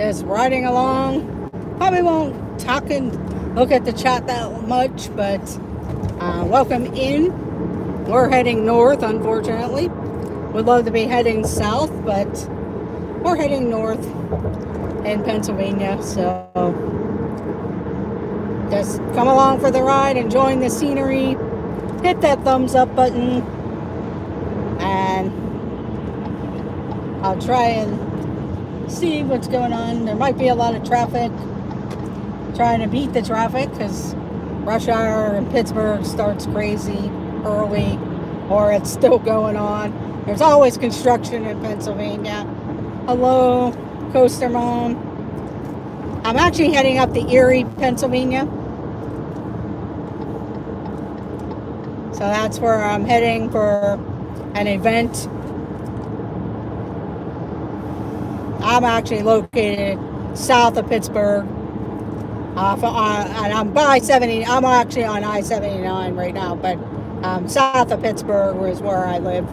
Just riding along. Probably won't talk and look at the chat that much, but welcome in. We're heading north, unfortunately. Would love to be heading south, but we're heading north in Pennsylvania. So just come along for the ride, enjoying the scenery. Hit that thumbs up button, and I'll try and see what's going on. There might be a lot of traffic. Trying to beat the traffic because rush hour in Pittsburgh starts crazy early, or it's still going on. There's always construction in Pennsylvania. Hello, Coaster Mom. I'm actually heading up to Erie, Pennsylvania. So that's where I'm heading for an event. I'm actually located south of Pittsburgh. And I'm by 70. I'm actually on I-79 right now, but south of Pittsburgh is where I live.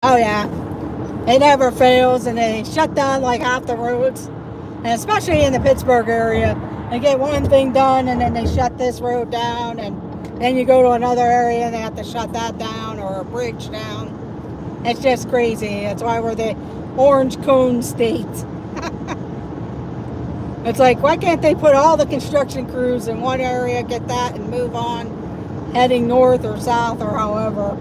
Oh yeah, it never fails, and they shut down like half the roads, and especially in the Pittsburgh area, they get one thing done, and then they shut this road down, and then you go to another area and they have to shut that down, or a bridge down. It's just crazy. That's why we're the orange cone state. It's like, why can't they put all the construction crews in one area, get that, and move on, heading north or south or however.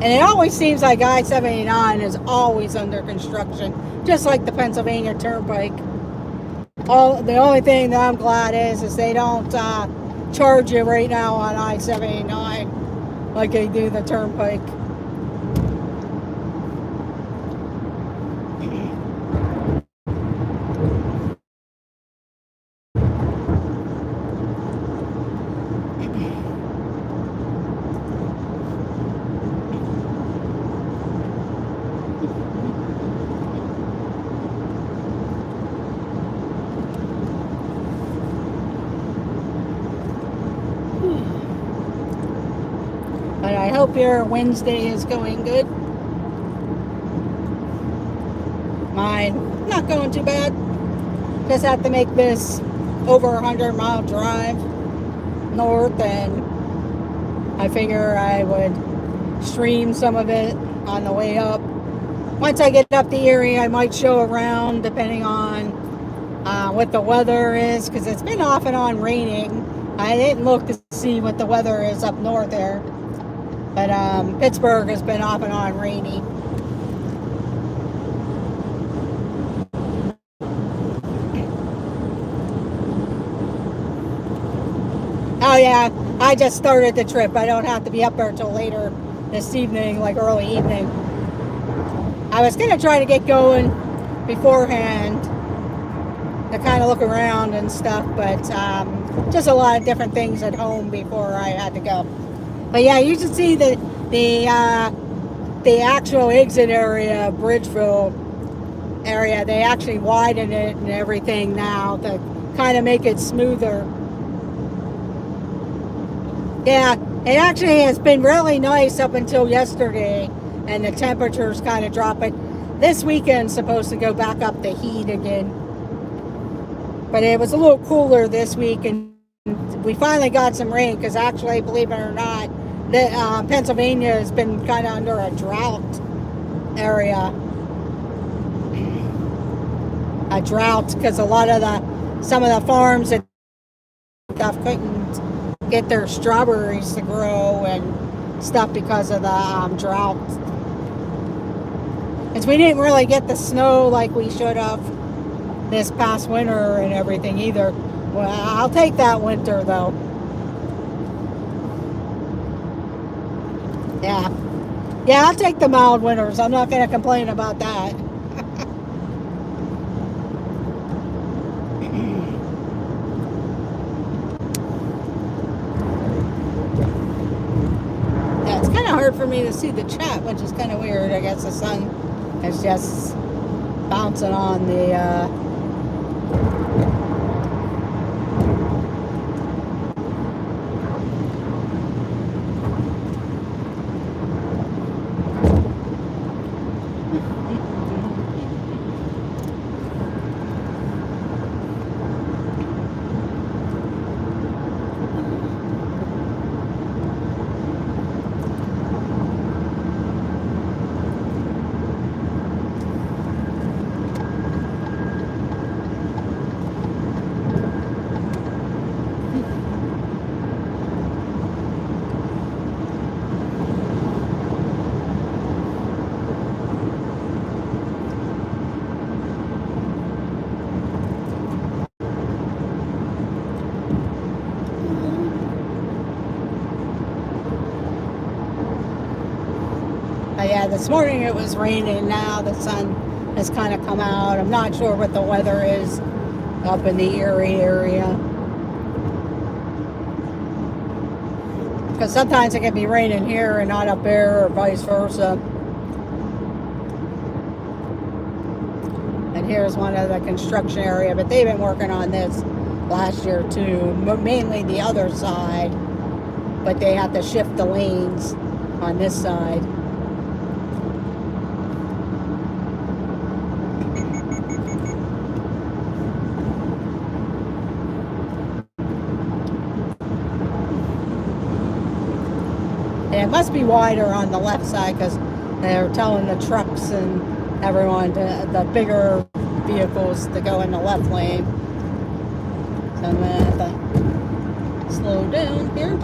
And it always seems like I-79 is always under construction, just like the Pennsylvania Turnpike. The only thing that I'm glad is they don't charge you right now on I-79 like they do the Turnpike. But I hope your Wednesday is going good. Mine, not going too bad. Just have to make this over 100-mile drive north, and I figure I would stream some of it on the way up. Once I get up to Erie, I might show around depending on what the weather is, because it's been off and on raining. I didn't look to see what the weather is up north there. But Pittsburgh has been off and on rainy. Oh yeah, I just started the trip. I don't have to be up there till later this evening, like early evening. I was going to try to get going beforehand to kind of look around and stuff, but just a lot of different things at home before I had to go. But yeah, you should see the actual exit area, Bridgeville area. They actually widen it and everything now to kind of make it smoother. Yeah, it actually has been really nice up until yesterday, and the temperatures kind of drop. But this weekend's supposed to go back up to heat again. But it was a little cooler this week, and we finally got some rain, because actually, believe it or not, Pennsylvania has been kind of under a drought area. A drought because a lot of some of the farms and stuff couldn't get their strawberries to grow and stuff because of the drought. Because we didn't really get the snow like we should have this past winter and everything either. Well, I'll take that winter though. Yeah, I'll take the mild winters. I'm not going to complain about that. Yeah, it's kind of hard for me to see the chat, which is kind of weird. I guess the sun is just bouncing on the yeah, this morning it was raining. Now the sun has kind of come out. I'm not sure what the weather is up in the Erie area. Because sometimes it can be raining here and not up there, or vice versa. And here's one of the construction area, but they've been working on this last year too, mainly the other side, but they have to shift the lanes on this side. And it must be wider on the left side because they're telling the trucks and everyone, the bigger vehicles, to go in the left lane. So I'm going to have to slow down here.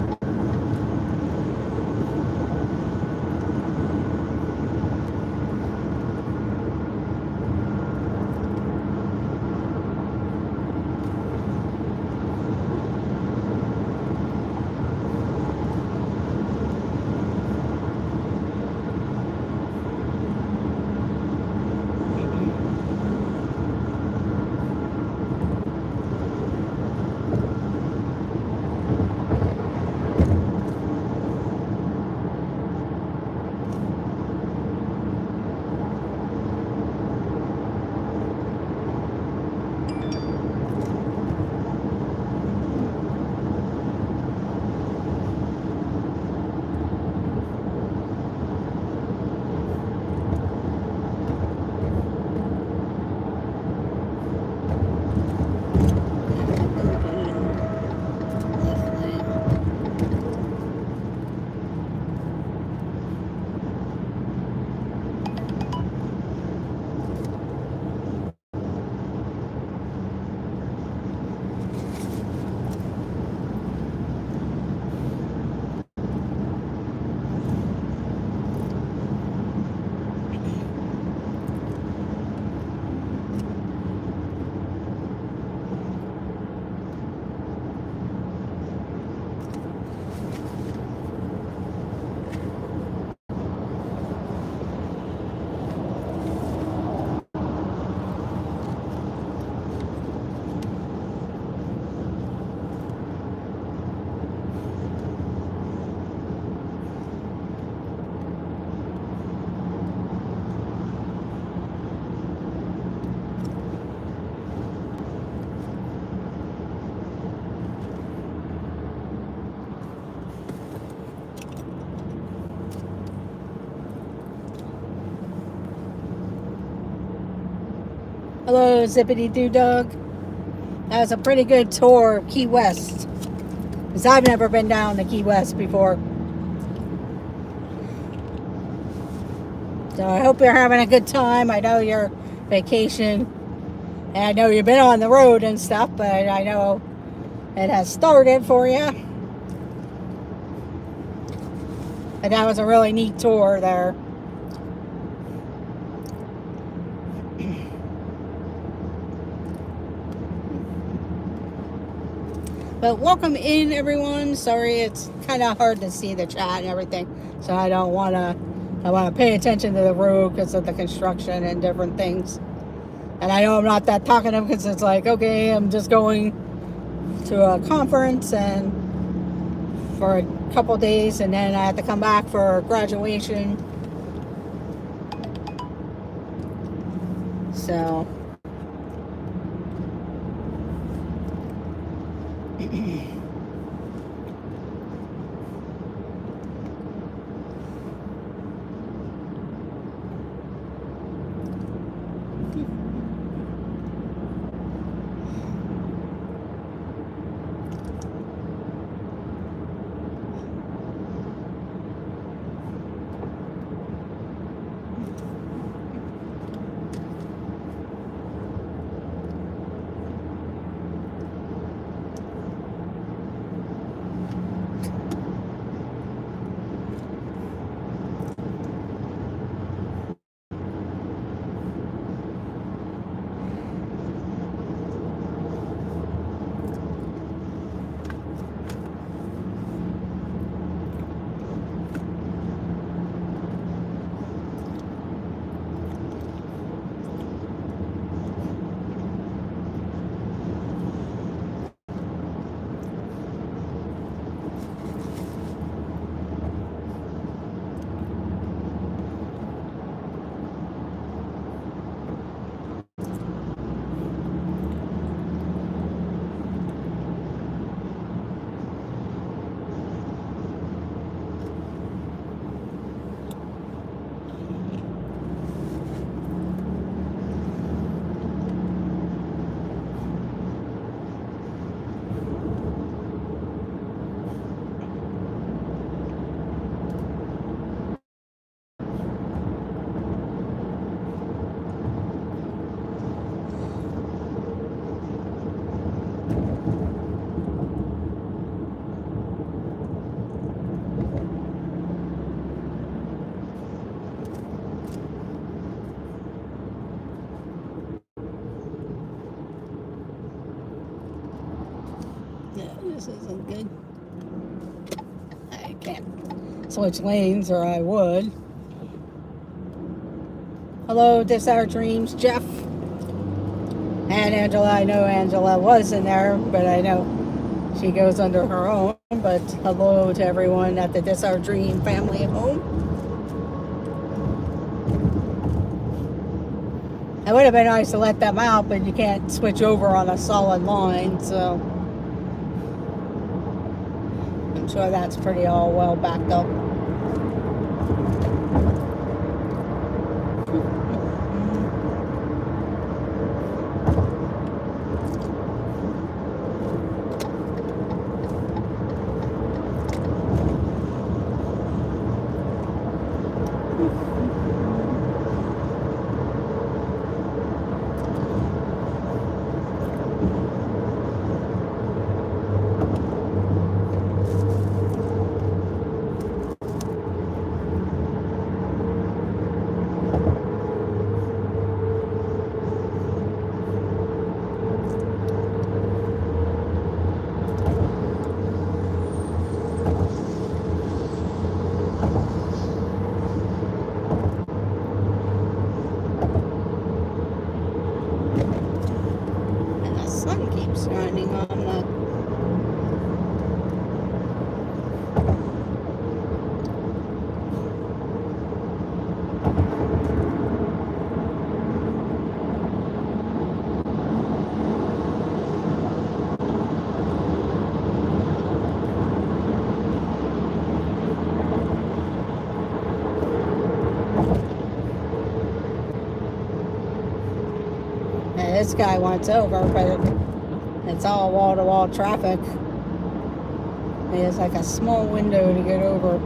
Hello, Zippity Doo Dog. That was a pretty good tour of Key West, because I've never been down to Key West before. So I hope you're having a good time. I know you're vacation, and I know you've been on the road and stuff, but I know it has started for you. And that was a really neat tour there. But welcome in, everyone. Sorry, it's kind of hard to see the chat and everything, so I want to pay attention to the road because of the construction and different things. And I know I'm not that talkative because it's like, okay, I'm just going to a conference and for a couple days, and then I have to come back for graduation. So No, this isn't good. I can't switch lanes or I would. Hello, This Our Dreams, Jeff. And Angela. I know Angela was in there, but I know she goes under her own. But hello to everyone at the This Our Dream family home. It would have been nice to let them out, but you can't switch over on a solid line, so I'm sure that's pretty all well backed up. Shining on the this guy wants over, but it's all wall-to-wall traffic. There's like a small window to get over.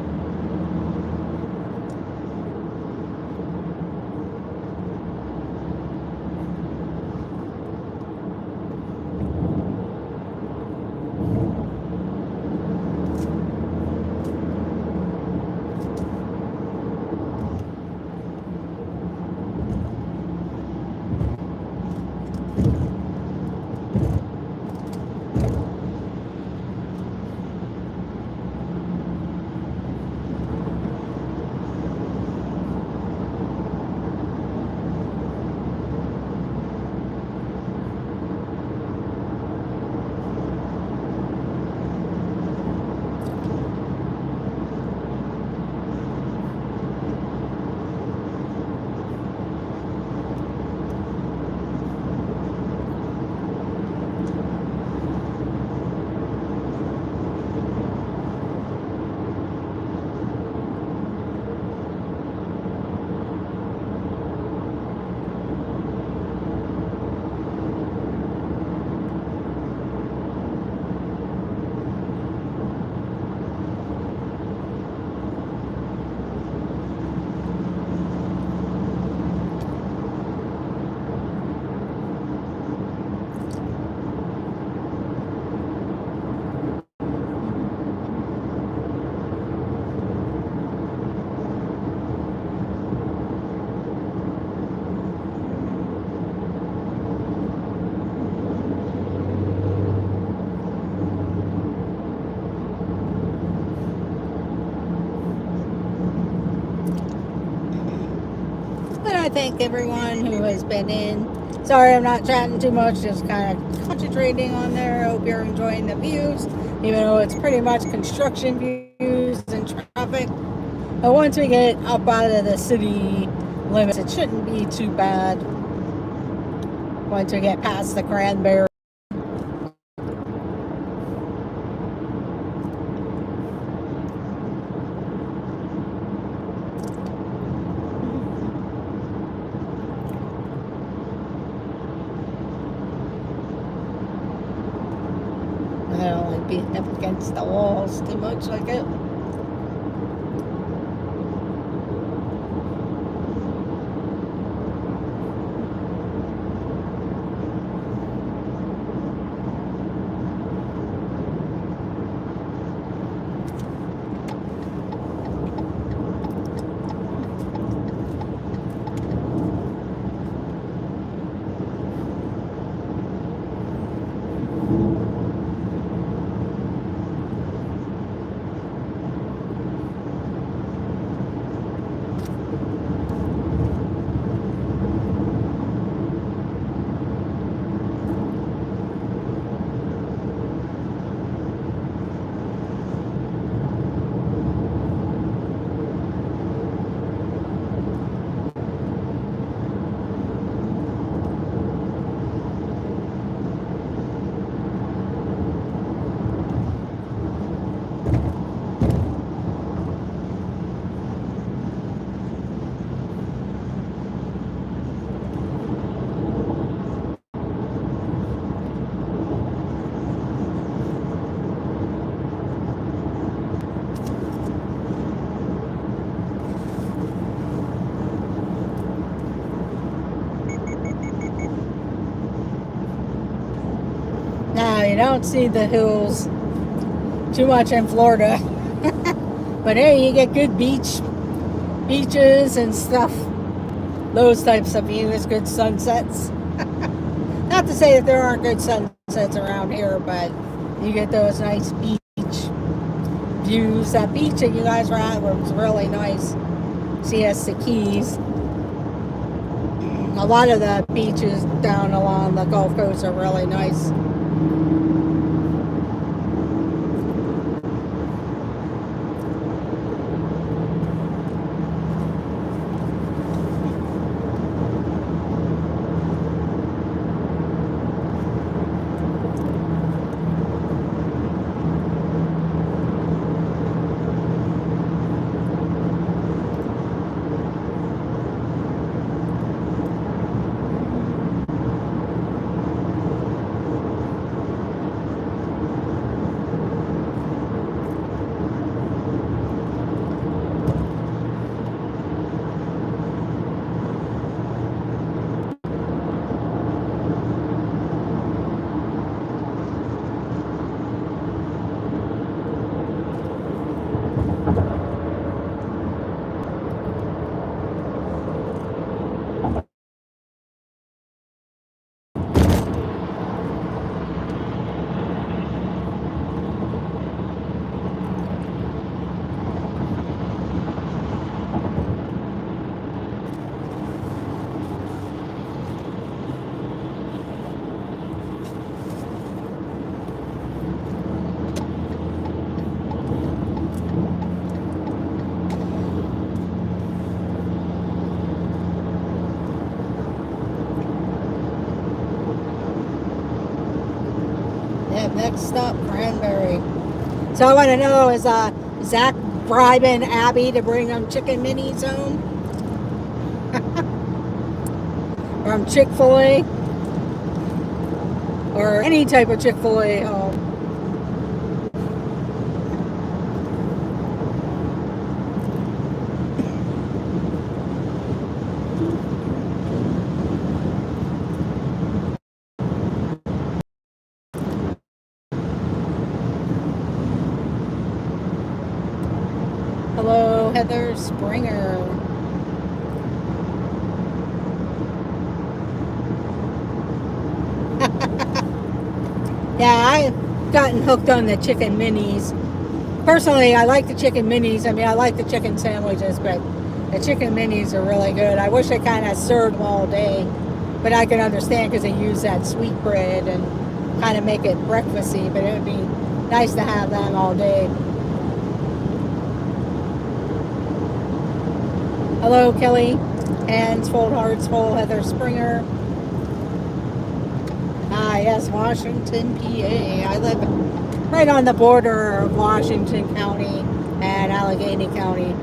But I thank everyone who has been in. Sorry I'm not chatting too much, just kind of concentrating on there. I hope you're enjoying the views, even though it's pretty much construction views and traffic. But once we get up out of the city limits, it shouldn't be too bad. Once we get past the Cranberry. I don't like being up against the walls too much like it. you don't see the hills too much in Florida. But hey, you get good beaches and stuff. Those types of views, good sunsets. Not to say that there aren't good sunsets around here, but you get those nice beach views. That beach that you guys were at was really nice. Siesta Keys. A lot of the beaches down along the Gulf Coast are really nice. Next stop, Cranberry. So I want to know, is Zach bribing Abby to bring them chicken minis home? From Chick-fil-A? Or any type of Chick-fil-A home? Hello, Heather Springer. Yeah, I've gotten hooked on the chicken minis. Personally, I like the chicken minis. I mean, I like the chicken sandwiches, but the chicken minis are really good. I wish they kind of served them all day, but I can understand because they use that sweet bread and kind of make it breakfasty, but it would be nice to have them all day. Hello, Kelly. Hands full, hearts full, Heather Springer. Ah, yes, Washington, PA. I live right on the border of Washington County and Allegheny County.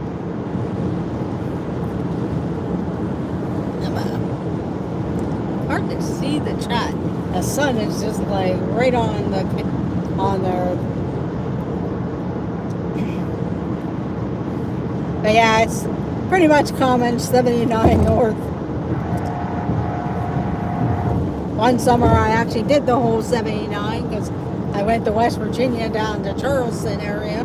Hard to see the chat. The sun is just like right on there. But yeah, it's pretty much common, 79 north. One summer I actually did the whole 79 because I went to West Virginia down to Charleston area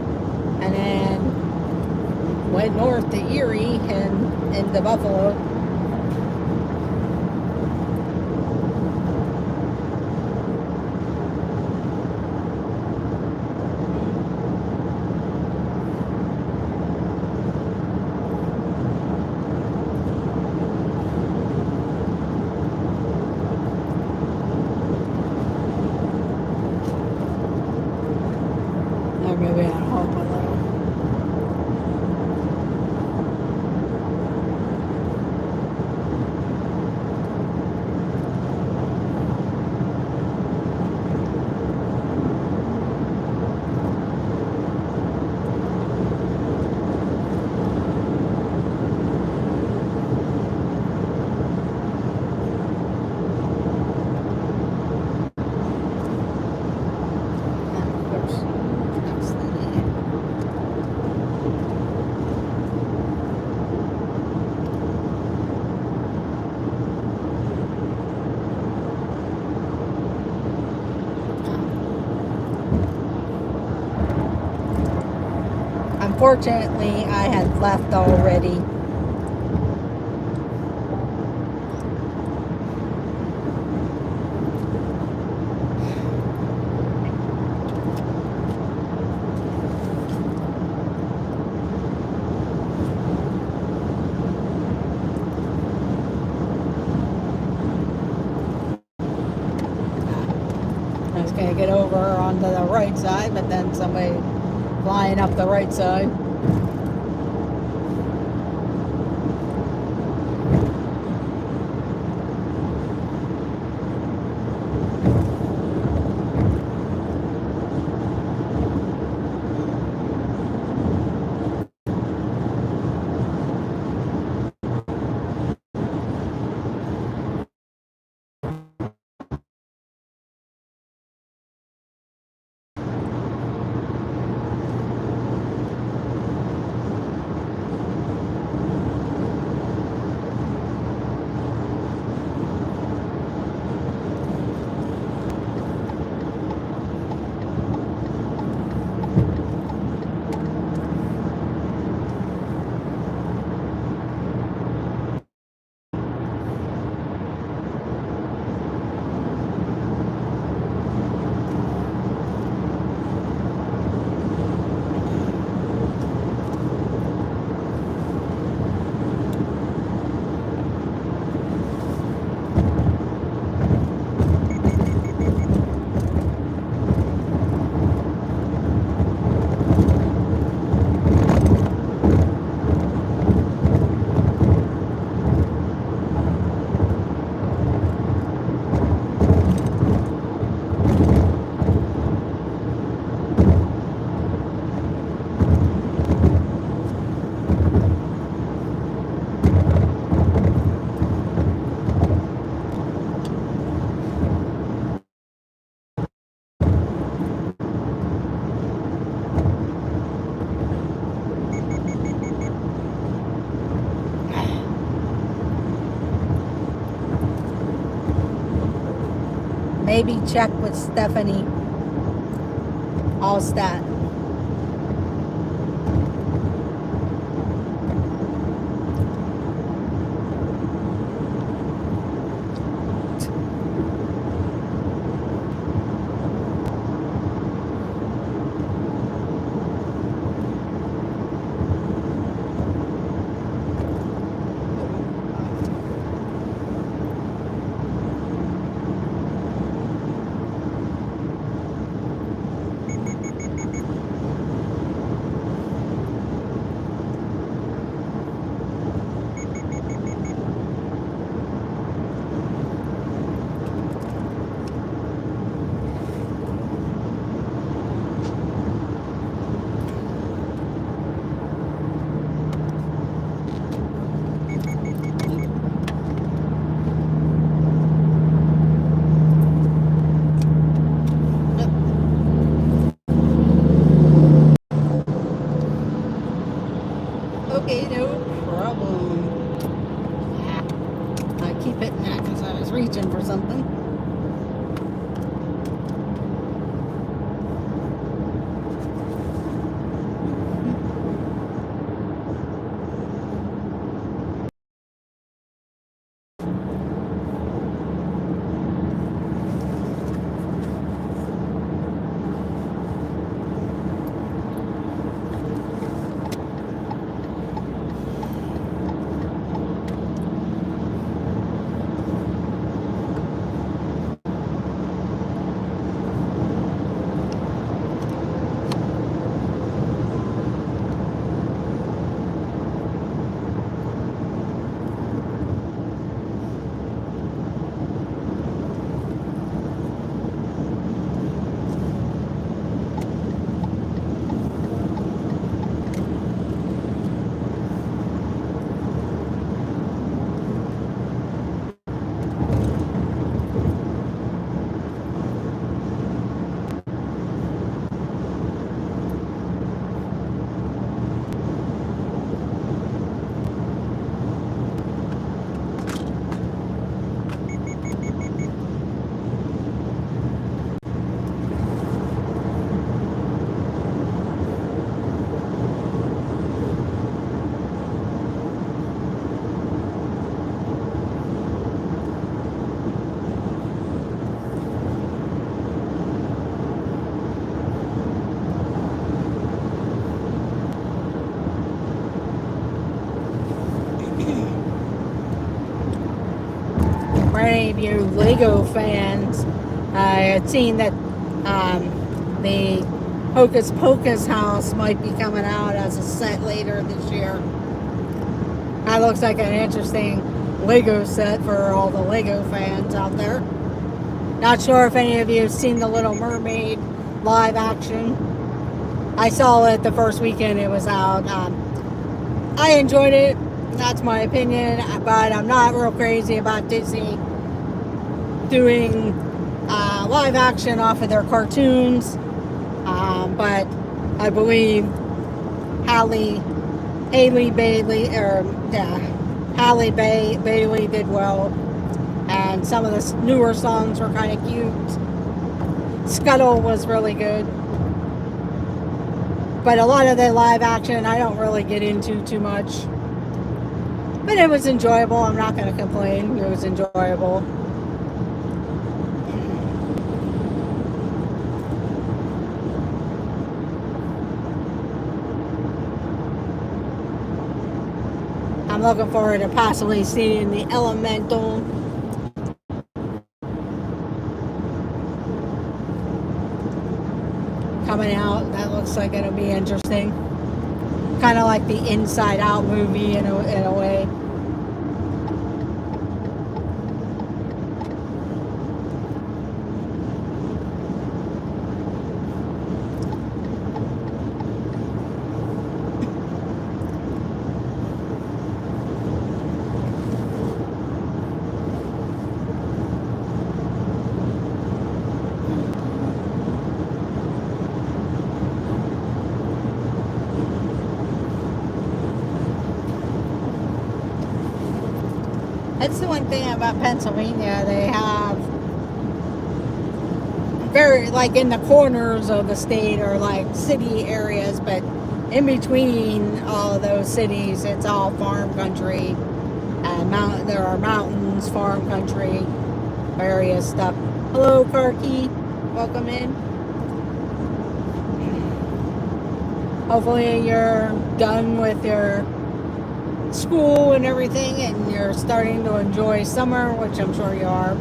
and then went north to Erie and into Buffalo. Maybe I'll hope a little. Unfortunately, I had left already. I was going to get over onto the right side, but then somebody flying up the right side. Maybe check with Stephanie Allstat. of you Lego fans had seen that the Hocus Pocus house might be coming out as a set later this year. That looks like an interesting Lego set for all the Lego fans out there. Not sure if any of you have seen The Little Mermaid live action. I saw it the first weekend it was out. I enjoyed it. That's my opinion, but I'm not real crazy about Disney doing live action off of their cartoons. But I believe Halle Bailey did well, and some of the newer songs were kind of cute. Scuttle was really good, but a lot of the live action I don't really get into too much. But it was enjoyable. I'm not going to complain. It was enjoyable. I'm looking forward to possibly seeing the Elemental. Coming out. That looks like it'll be interesting. Kind of like the Inside Out movie in a way. That's the one thing about Pennsylvania. They have very, like, in the corners of the state or like city areas, but in between all of those cities, it's all farm country. And there are mountains, farm country, various stuff. Hello, Karki. Welcome in. Hopefully you're done with your school and everything and you're starting to enjoy summer, which I'm sure you are.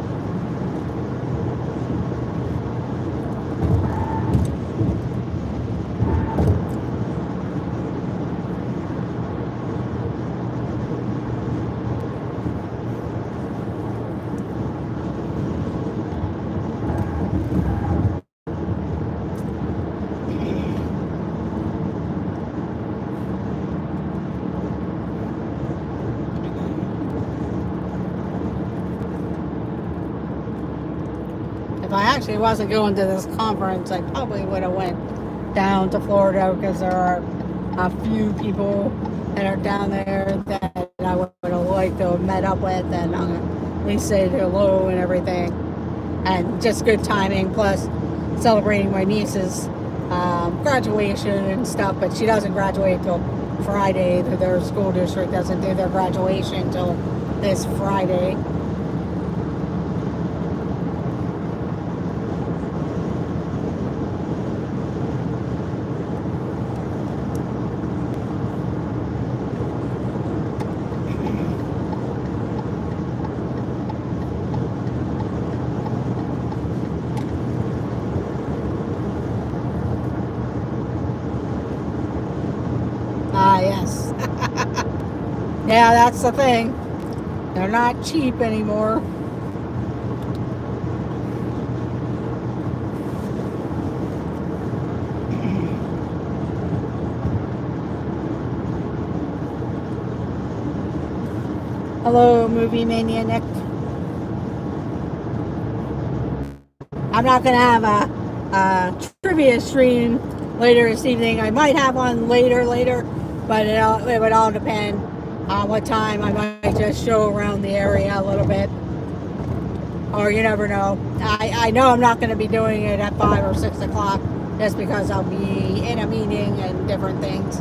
If I actually wasn't going to this conference, I probably would have went down to Florida because there are a few people that are down there that I would have liked to have met up with and at least say hello and everything. And just good timing, plus celebrating my niece's graduation and stuff, but she doesn't graduate till Friday. Their school district doesn't do their graduation till this Friday. Ah, yes. Yeah, that's the thing. They're not cheap anymore. Hello, Movie Mania Nick. I'm not going to have a trivia stream later this evening. I might have one later, but it would all depend on what time. I might just show around the area a little bit, or you never know. I know I'm not going to be doing it at 5 or 6 o'clock just because I'll be in a meeting and different things.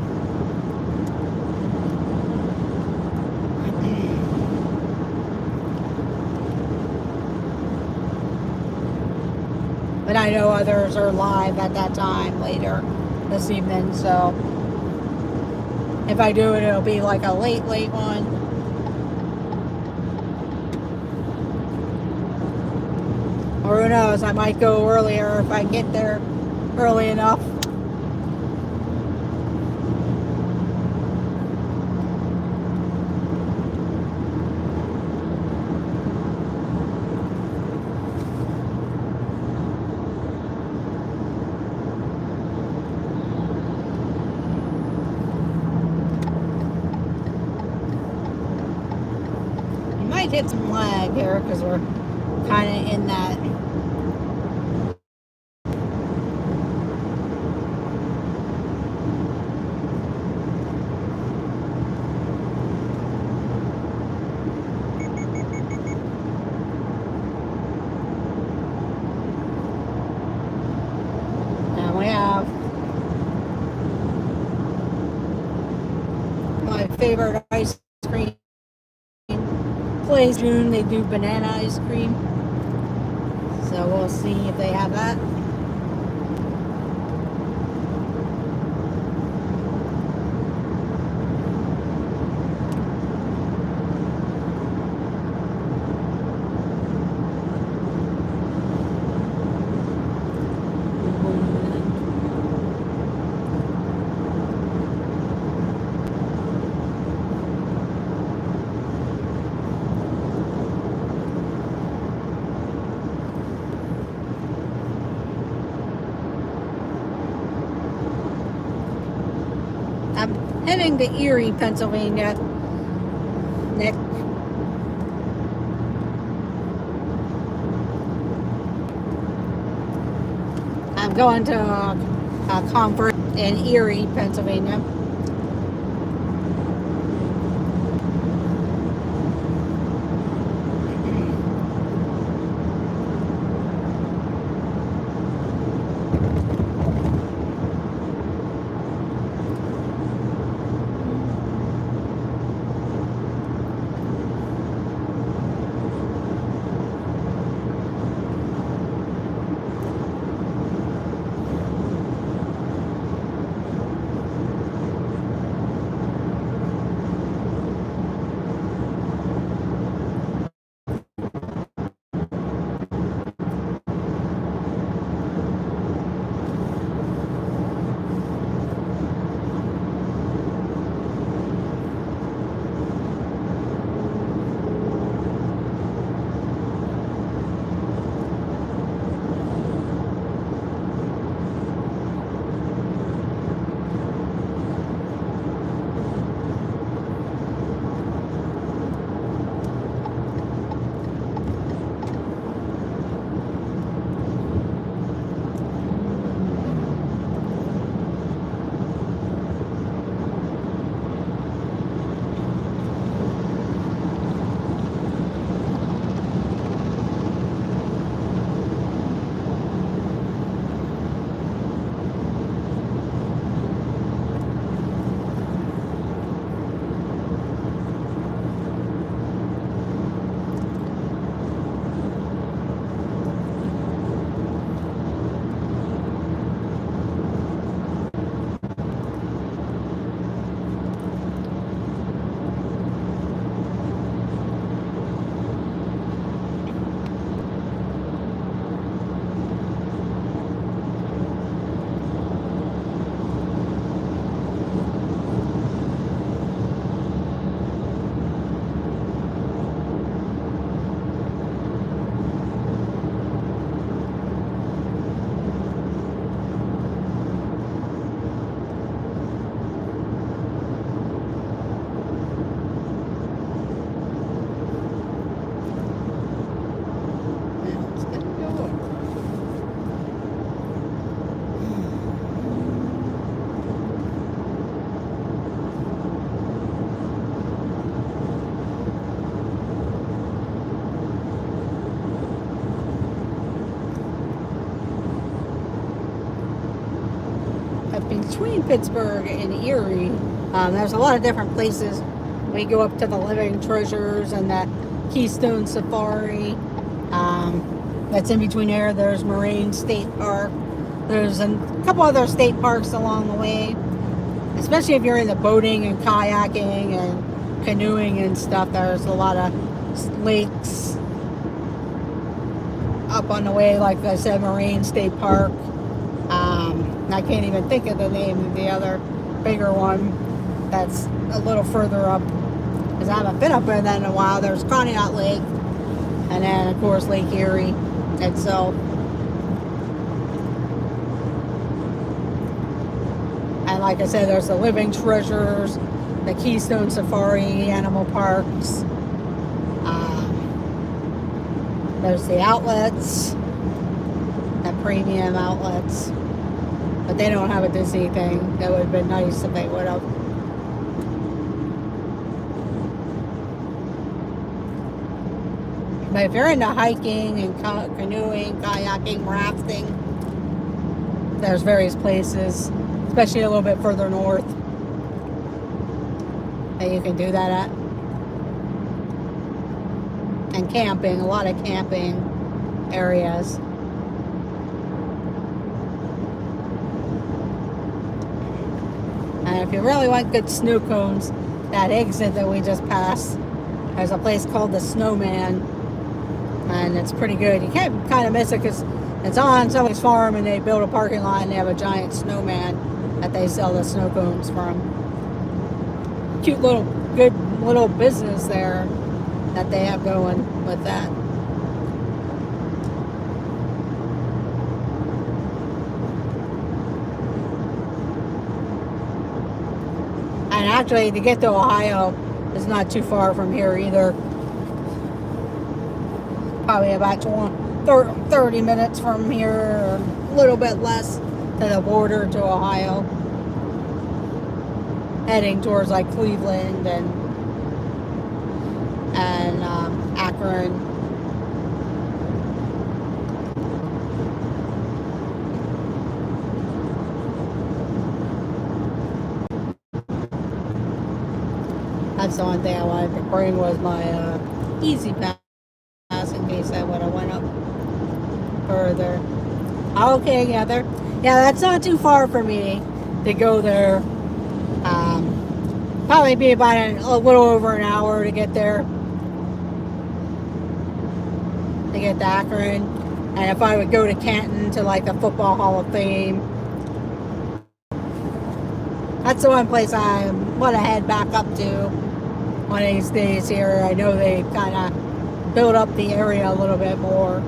But I know others are live at that time later this evening, so if I do it, it'll be like a late one. Or who knows, I might go earlier if I get there early enough. You might hit some lag here because we're kind of in that. And we have my favorite ice cream place. June they do banana ice cream. So we'll see if they have that. I'm heading to Erie, Pennsylvania. Next. I'm going to a conference in Erie, Pennsylvania. Between Pittsburgh and Erie, there's a lot of different places. We go up to the Living Treasures and the Keystone Safari. That's in between there. There's Moraine State Park. There's a couple other state parks along the way. Especially if you're into boating and kayaking and canoeing and stuff, there's a lot of lakes up on the way, like I said, Moraine State Park. I can't even think of the name of the other bigger one that's a little further up, because I haven't been up there in a while. There's Conneaut Lake, and then of course Lake Erie itself. And like I said, there's the Living Treasures, the Keystone Safari Animal Parks. There's the outlets, the premium outlets. But they don't have a Disney thing. That would have been nice if they would have. But if you're into hiking and canoeing, kayaking, rafting, there's various places, especially a little bit further north, that you can do that at. And camping, a lot of camping areas. And if you really want good snow cones, that exit that we just passed, there's a place called the Snowman, and it's pretty good. You can't kind of miss it because it's on somebody's farm, and they build a parking lot, and they have a giant snowman that they sell the snow cones from. Cute little, good little business there that they have going with that. And actually, to get to Ohio is not too far from here either. Probably about 30 minutes from here, or a little bit less, to the border to Ohio. Heading towards like Cleveland and Akron. That's the one thing I wanted to bring was my Easy Pass in case I would have went up further. Okay, yeah, that's not too far for me to go there. Probably be about a little over an hour to get there, to get to Akron. And if I would go to Canton to like the Football Hall of Fame, that's the one place I want to head back up to one of these days here. I know they kind of build up the area a little bit more.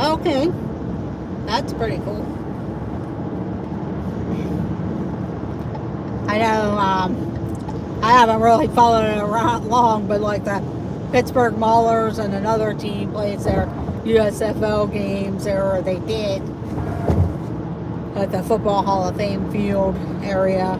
Okay, that's pretty cool. I know, I haven't really followed it around long, but like the Pittsburgh Maulers and another team plays their USFL games there, or they did, at the Football Hall of Fame field area.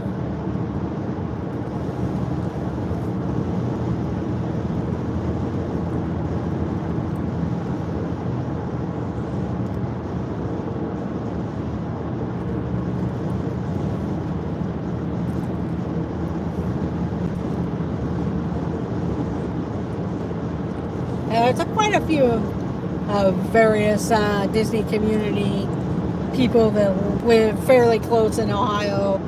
There's quite a few of various Disney community people that live fairly close in Ohio.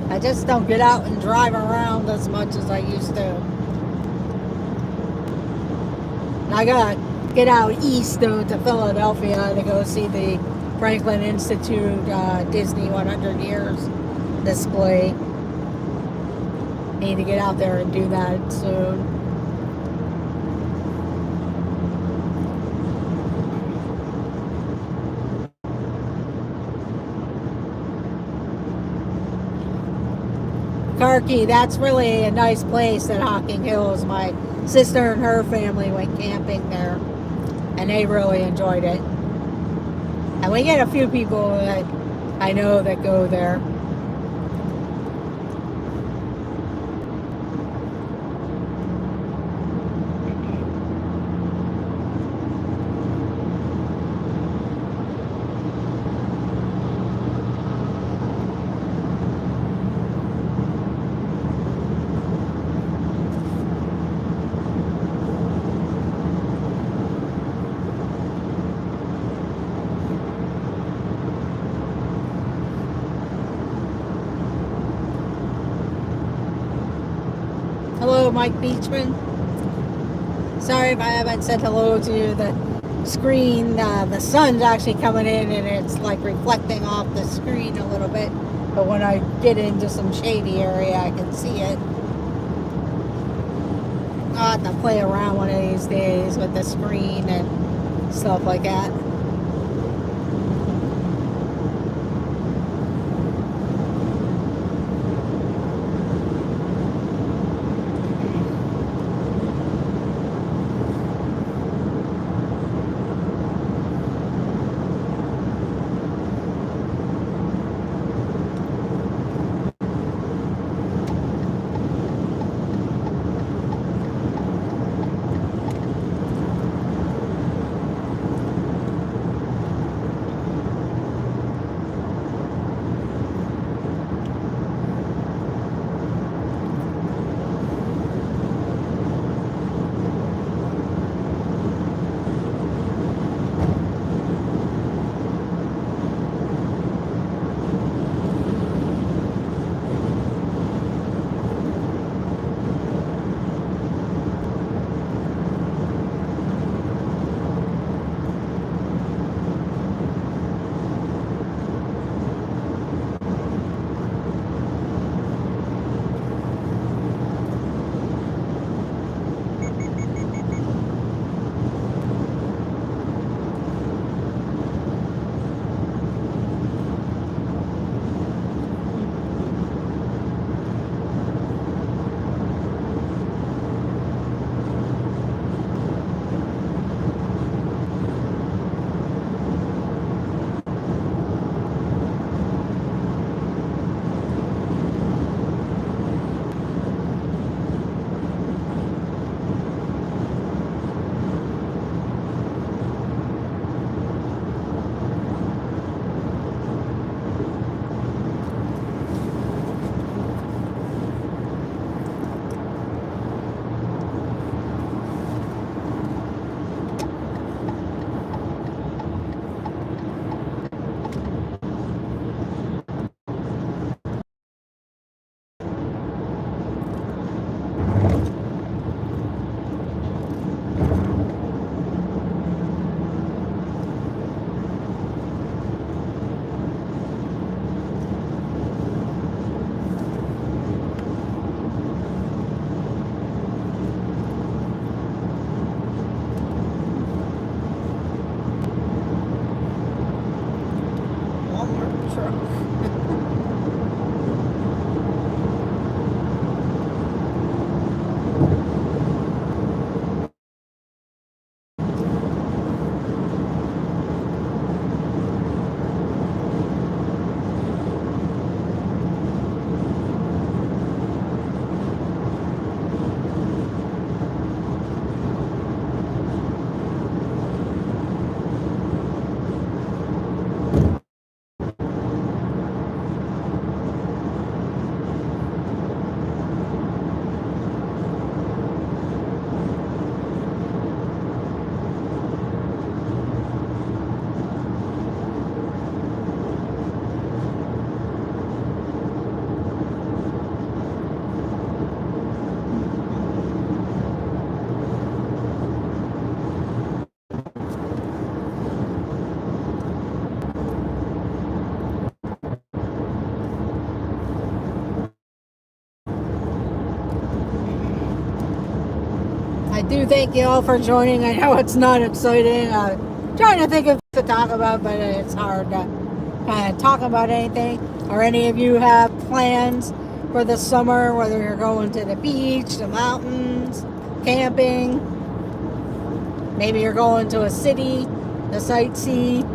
I just don't get out and drive around as much as I used to. I gotta get out east to Philadelphia to go see the Franklin Institute Disney 100 Years display. Need to get out there and do that soon. Karki, that's really a nice place at Hocking Hills. My sister and her family went camping there, and they really enjoyed it. And we get a few people that I know that go there. Hello, Mike Beachman. Sorry if I haven't said hello to you. The screen, the sun's actually coming in and it's like reflecting off the screen a little bit. But when I get into some shady area, I can see it. I'll have to play around one of these days with the screen and stuff like that. I do thank you all for joining. I know it's not exciting. Trying to think of to talk about, but it's hard to kind of talk about anything. Or any of you have plans for the summer, whether you're going to the beach, the mountains, camping. Maybe you're going to a city to sightsee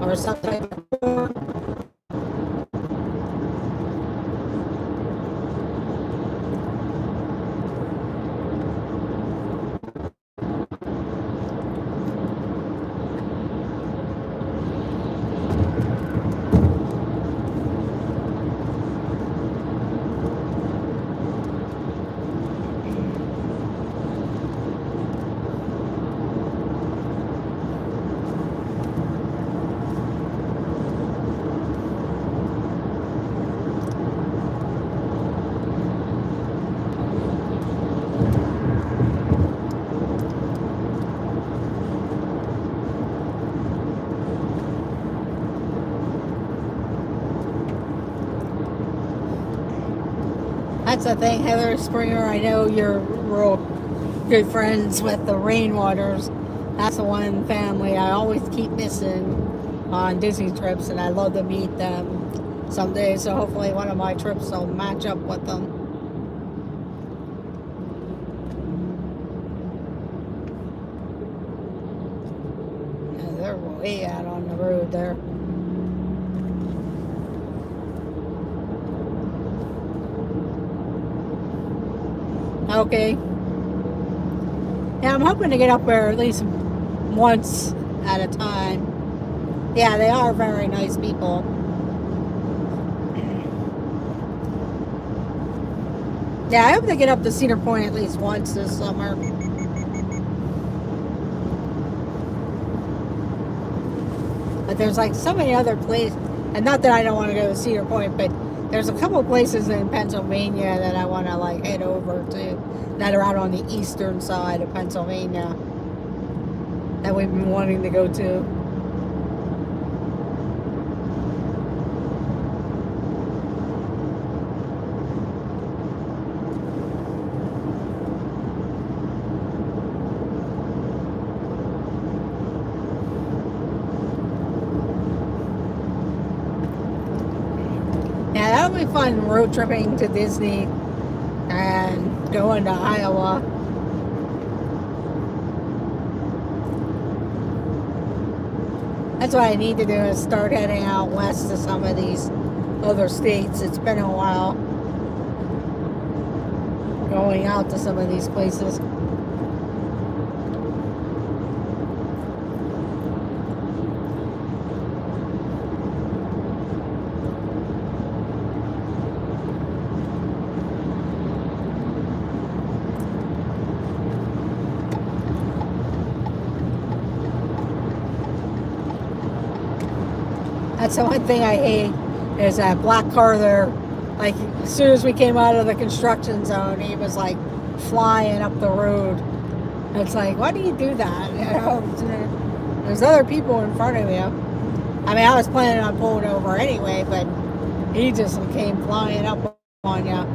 or some type of tour. That's the thing, Heather Springer. I know you're real good friends with the Rainwaters. That's the one family I always keep missing on Disney trips, and I love to meet them someday. So hopefully one of my trips will match up with them. Yeah, they're way out on the road there. Okay. Yeah, I'm hoping to get up there at least once at a time. Yeah, they are very nice people. Yeah, I hope they get up to Cedar Point at least once this summer. But there's like so many other places, and not that I don't want to go to Cedar Point, but there's a couple of places in Pennsylvania that I want to like head over to that are out on the eastern side of Pennsylvania that we've been wanting to go to. Yeah, that would be fun, road tripping to Disney and going to Iowa. That's what I need to do, is start heading out west to some of these other states. It's been a while going out to some of these places. That's the one thing I hate, is that black car there. Like, as soon as we came out of the construction zone, he was like flying up the road. It's like, why do you do that? You know, there's other people in front of you. I mean, I was planning on pulling over anyway, but he just came flying up on you.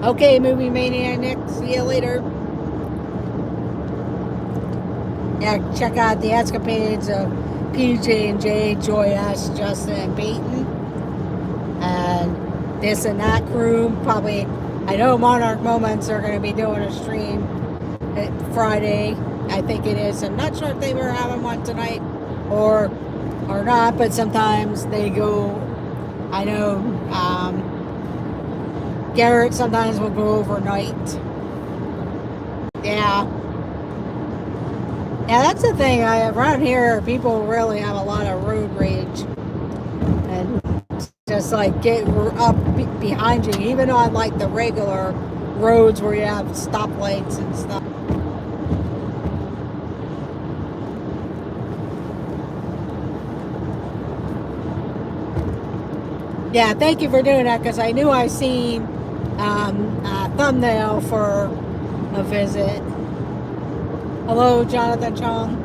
Okay, Movie Maniac, see you later. Yeah, check out the escapades of PJ&J, Joy S, Justin, and Peyton. And this and that crew. Probably, I know Monarch Moments are going to be doing a stream Friday. I think it is. I'm not sure if they were having one tonight or not, but sometimes they go. I know Garrett sometimes will go overnight. Yeah. Yeah, that's the thing. Around here, people really have a lot of road rage. And just like get up behind you, even on like the regular roads where you have stoplights and stuff. Yeah, thank you for doing that, because I knew I seen a thumbnail for a visit. Hello, Jonathan Chong.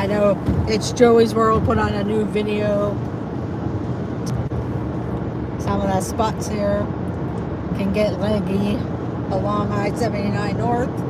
I know It's Joey's World put on a new video. Some of the spots here can get leggy along I-79 North.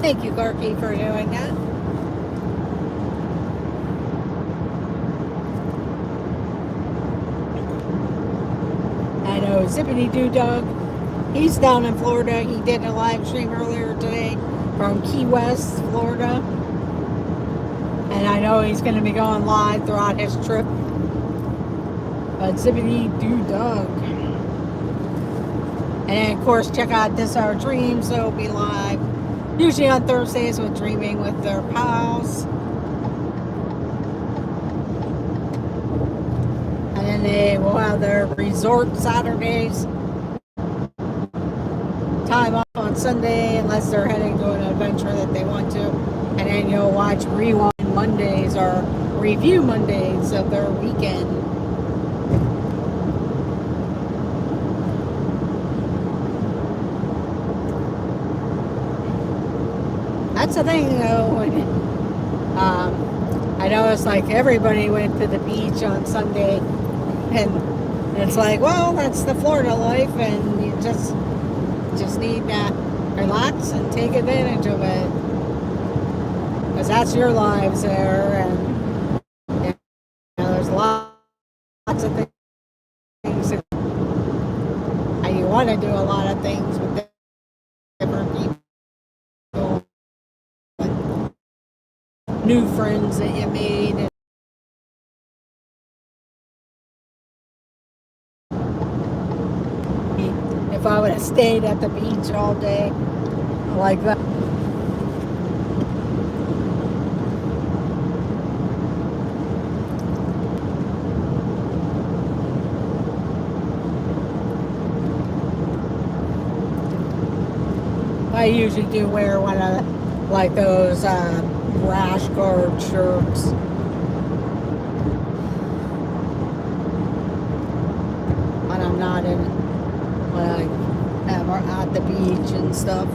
Thank you, Garky, for doing that. I know Zippity Doo Dog, he's down in Florida. He did a live stream earlier today from Key West, Florida. And I know he's going to be going live throughout his trip. But Zippity Doo Dog. And of course, check out This Our Dreams. They'll be live usually on Thursdays with Dreaming with their pals. And then they will have their resort Saturdays. Time off on Sunday unless they're heading to an adventure that they want to. And then you'll watch Rewind Mondays or Review Mondays of their weekend. That's the thing, though. I noticed like everybody went to the beach on Sunday, and it's like, well, that's the Florida life, and you just need to relax and take advantage of it, because that's your lives there, and you know, there's lots of things, and you want to do a lot of things with different people. New friends that you made. If I would have stayed at the beach all day like that. I usually do wear one of like those rash guard shirts. When I'm not in, when I am at the beach and stuff.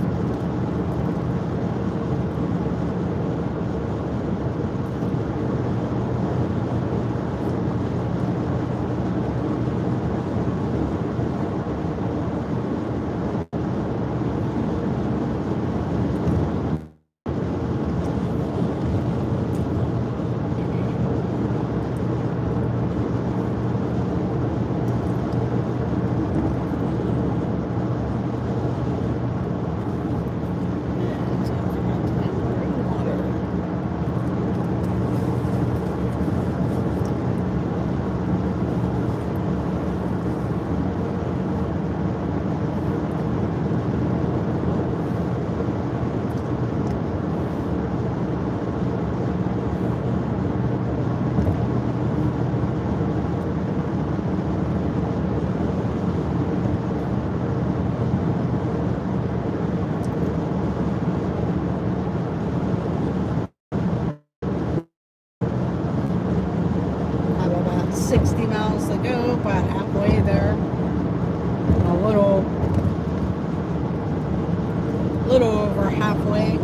miles to go, about halfway there. A little over halfway.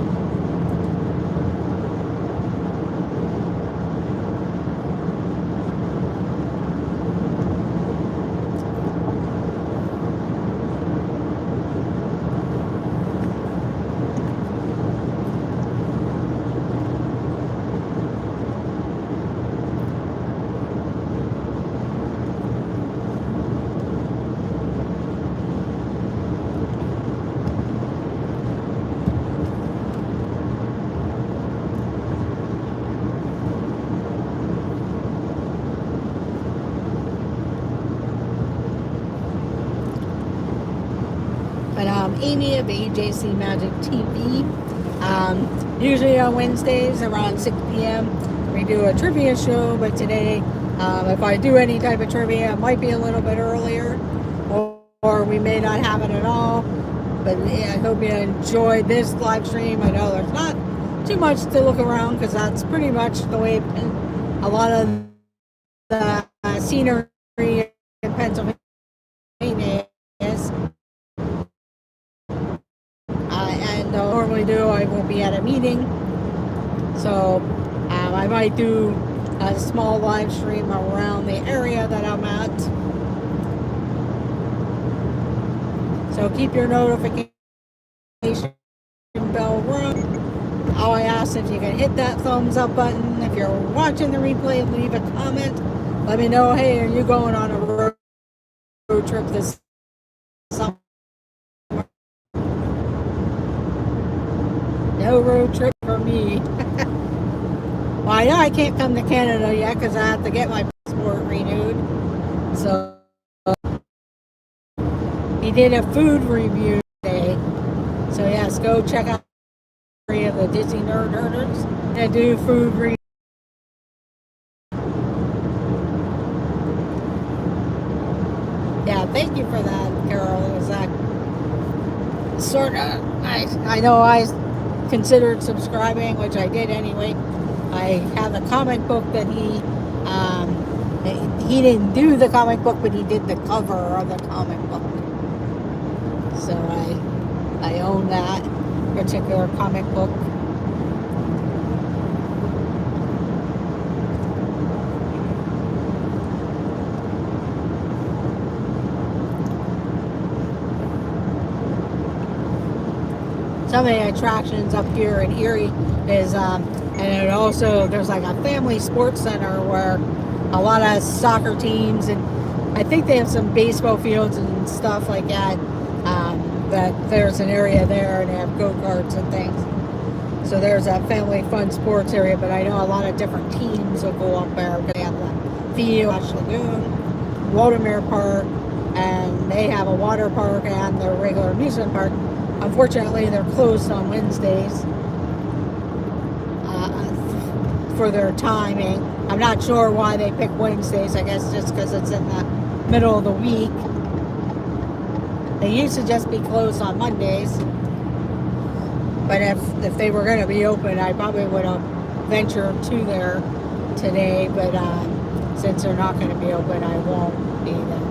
But Amy of AJC Magic TV. Usually on Wednesdays around 6 p.m. we do a trivia show, but today, if I do any type of trivia, it might be a little bit earlier, or we may not have it at all. But yeah, I hope you enjoyed this live stream. I know there's not too much to look around because that's pretty much the way a lot of the scenery in Pennsylvania is. And normally I will be at a meeting, so I might do a small live stream around the area that I'm at. So keep your notification bell rung. I ask if you can hit that thumbs up button. If you're watching the replay, leave a comment. Let me know, hey, are you going on a road trip this summer? No road trip for me. Well, I know I can't come to Canada yet because I have to get my passport renewed. So he did a food review today. So yes, go check out three of the Disney Nerd Herders that do food review. Yeah, thank you for that, Carol. Is that sort of I know I considered subscribing, which I did anyway. I have a comic book that he didn't do the comic book, but he did the cover of the comic book. So I own that particular comic book. Some of the attractions up here in Erie is, and it also, there's like a family sports center where a lot of soccer teams, and I think they have some baseball fields and stuff like that, that there's an area there, and they have go-karts and things. So there's a family fun sports area, but I know a lot of different teams will go up there. They have the field, Ash Lagoon, Waltermere Park, and they have a water park and their regular amusement park. Unfortunately, they're closed on Wednesdays for their timing. I'm not sure why they pick Wednesdays. I guess just because it's in the middle of the week. They used to just be closed on Mondays. But if they were going to be open, I probably would have ventured to there today. But since they're not going to be open, I won't be there.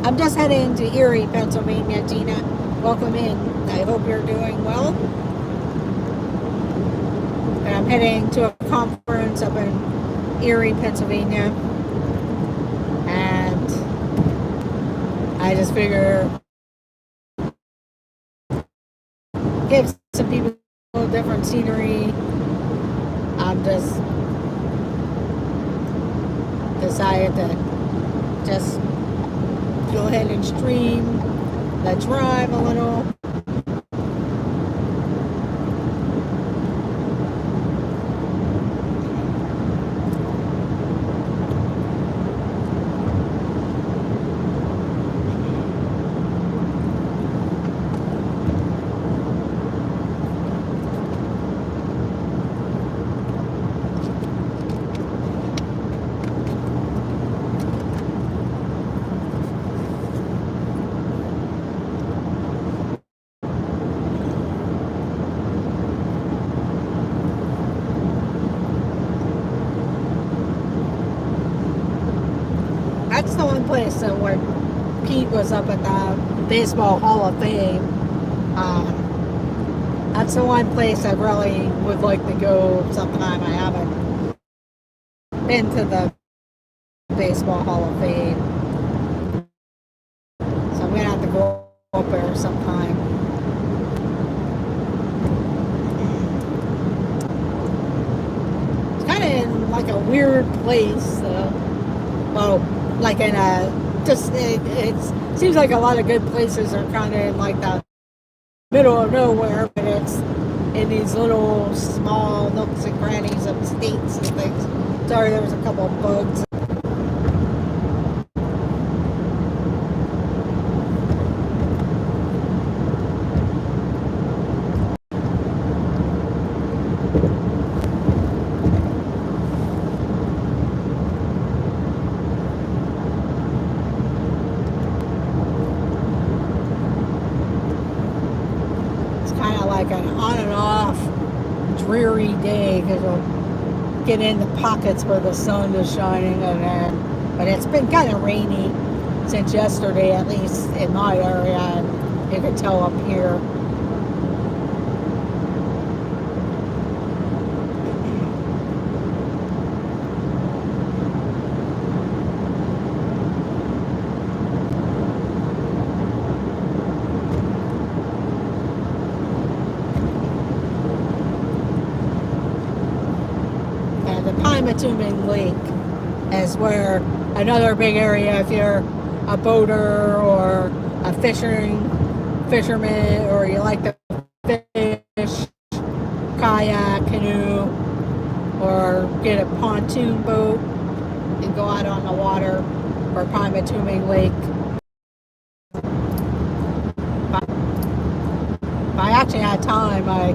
I'm just heading to Erie, Pennsylvania, Tina. Welcome in. I hope you're doing well. And I'm heading to a conference up in Erie, Pennsylvania. And I just figure give some people a little different scenery. I'm just decided to just go ahead and stream the drive a little. place. So when Pete was up at the Baseball Hall of Fame, that's the one place I really would like to go sometime. I haven't been to the Baseball Hall of Fame, so I'm gonna have to go up there sometime. It's kind of in like a weird place. Well, like in a it seems like a lot of good places are kind of in like the middle of nowhere, but it's in these little small nooks and crannies of states and things. Sorry, there was a couple of bugs. Like an on and off dreary day because you'll get into pockets where the sun is shining but it's been kind of rainy since yesterday, at least in my area, and you can tell up here. Pinatuning Lake is where another big area if you're a boater or a fisherman, or you like to fish, kayak, canoe, or get a pontoon boat and go out on the water for Pinatuning Lake. If I actually had time, I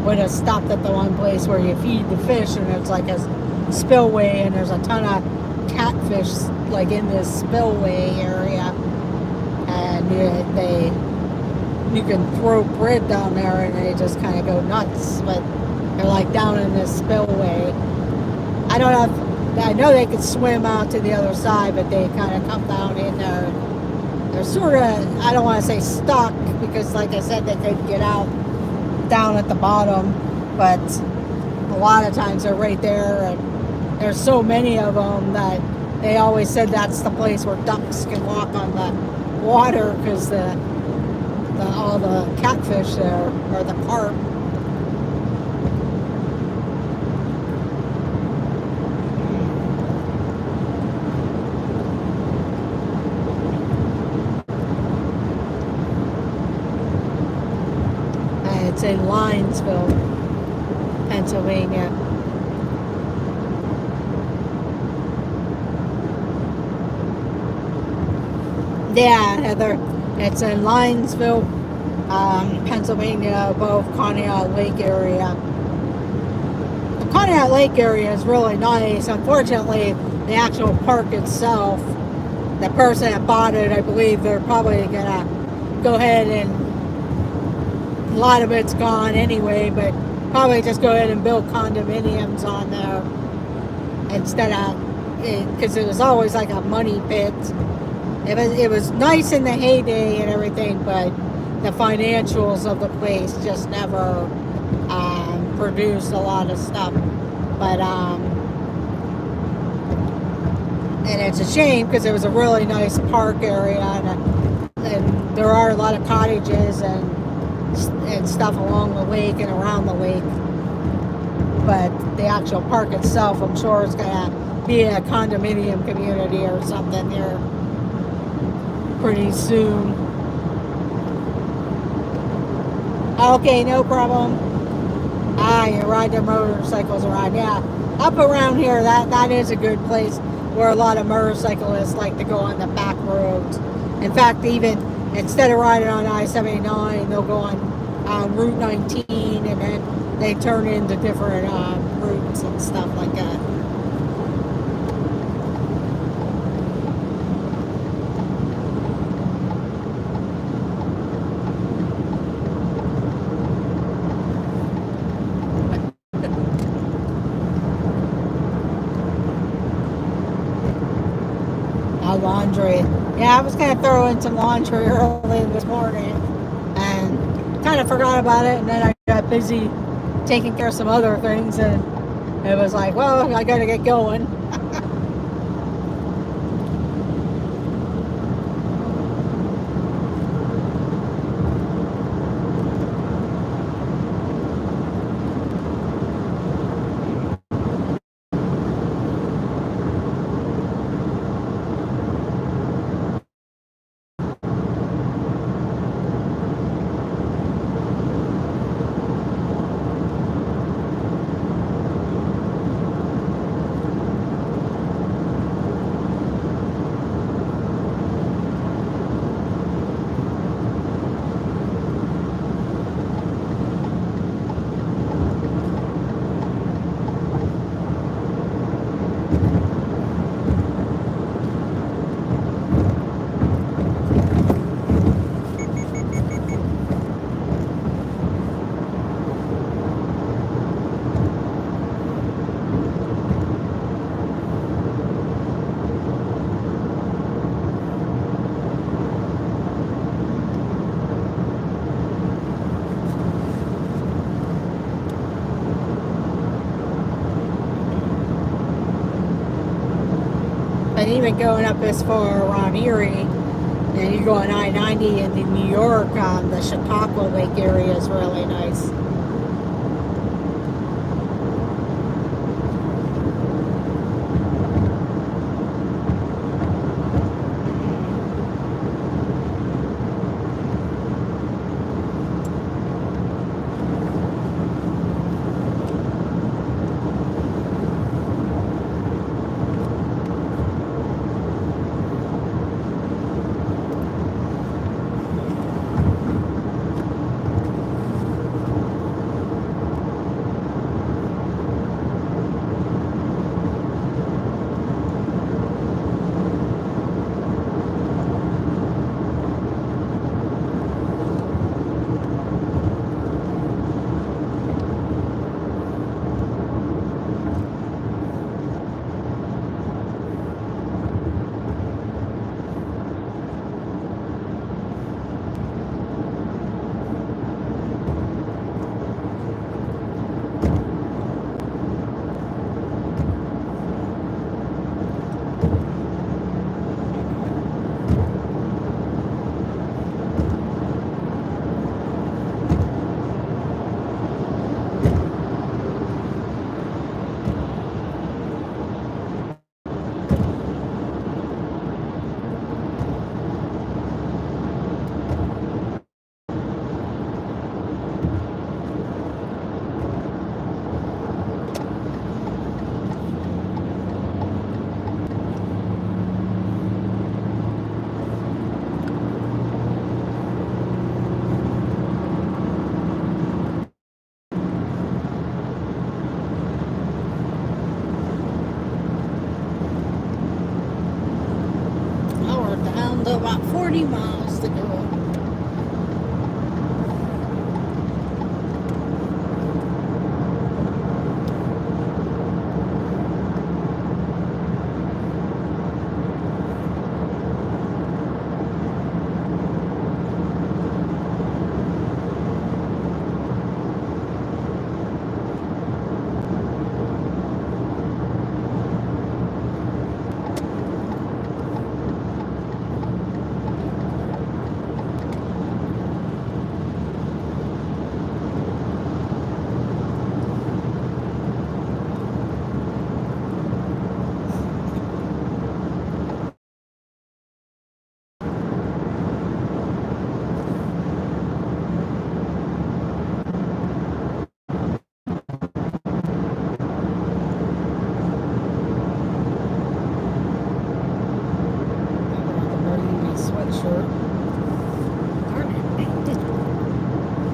would have stopped at the one place where you feed the fish, and it's like a spillway, and there's a ton of catfish like in this spillway area, and you can throw bread down there and they just kind of go nuts, but they're like down in this spillway. I know they could swim out to the other side, but they kind of come down in there. They're sort of, I don't want to say stuck, because like I said, they could get out down at the bottom, but a lot of times they're right there, and there's so many of them that they always said that's the place where ducks can walk on the water, because all the catfish there, or the carp. It's in Linesville, Pennsylvania. Yeah, Heather. It's in Linesville, Pennsylvania, above Conneaut Lake area. The Conneaut Lake area is really nice. Unfortunately, the actual park itself, the person that bought it, I believe they're probably gonna go ahead and, a lot of it's gone anyway, but probably just go ahead and build condominiums on there instead of, because it was always like a money pit. It was nice in the heyday and everything, but the financials of the place just never produced a lot of stuff. But and it's a shame, because it was a really nice park area, and there are a lot of cottages and stuff along the lake and around the lake, but the actual park itself, I'm sure, is gonna be a condominium community or something here pretty soon. Okay, no problem. You ride their motorcycles around. Yeah, up around here, that is a good place where a lot of motorcyclists like to go on the back roads. In fact, even instead of riding on I-79, they'll go on Route 19, and then they turn into different routes and stuff like that. laundry. Yeah, I was going to throw in some laundry early this morning and kind of forgot about it. And then I got busy taking care of some other things. And it was like, well, I got to get going. But even going up as far around Erie, and you go on I-90 into New York, the Chautauqua Lake area is really nice. Down to about 40 miles to go.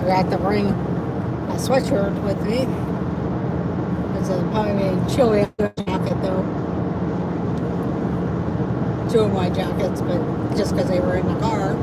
I got to bring a sweatshirt with me. It's probably a chilly jacket though. Two of my jackets, but just because they were in the car.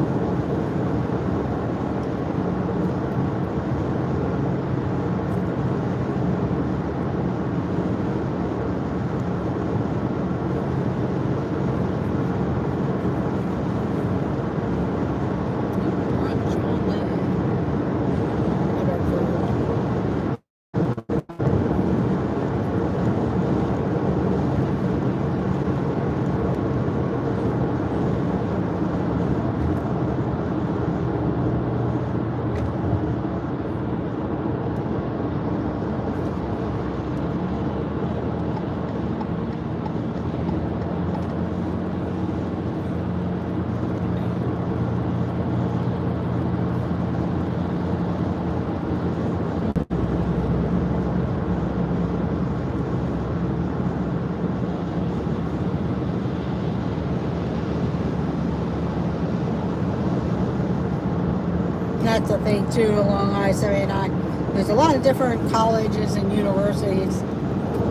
that's a thing too along I-79. There's a lot of different colleges and universities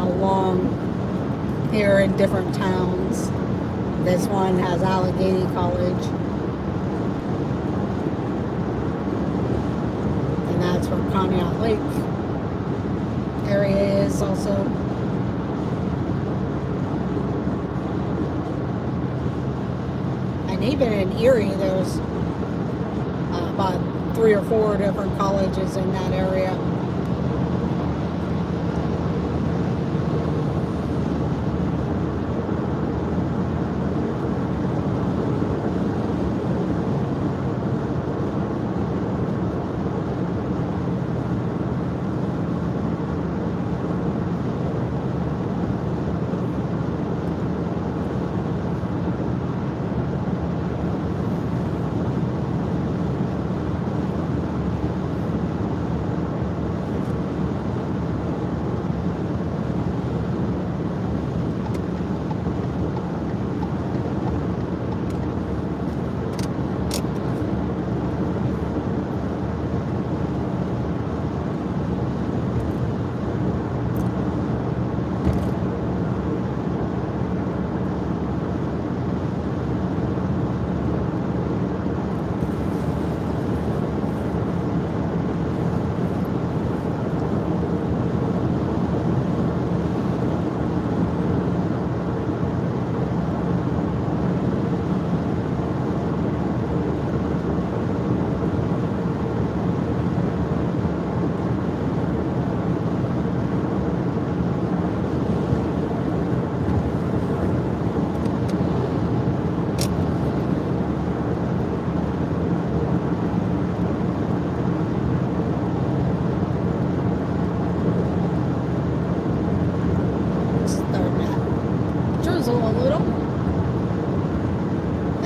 along here in different towns. This one has Allegheny College. And that's where Conneaut Lake area is also. And even in Erie, there's about 3 or 4 different colleges in that area.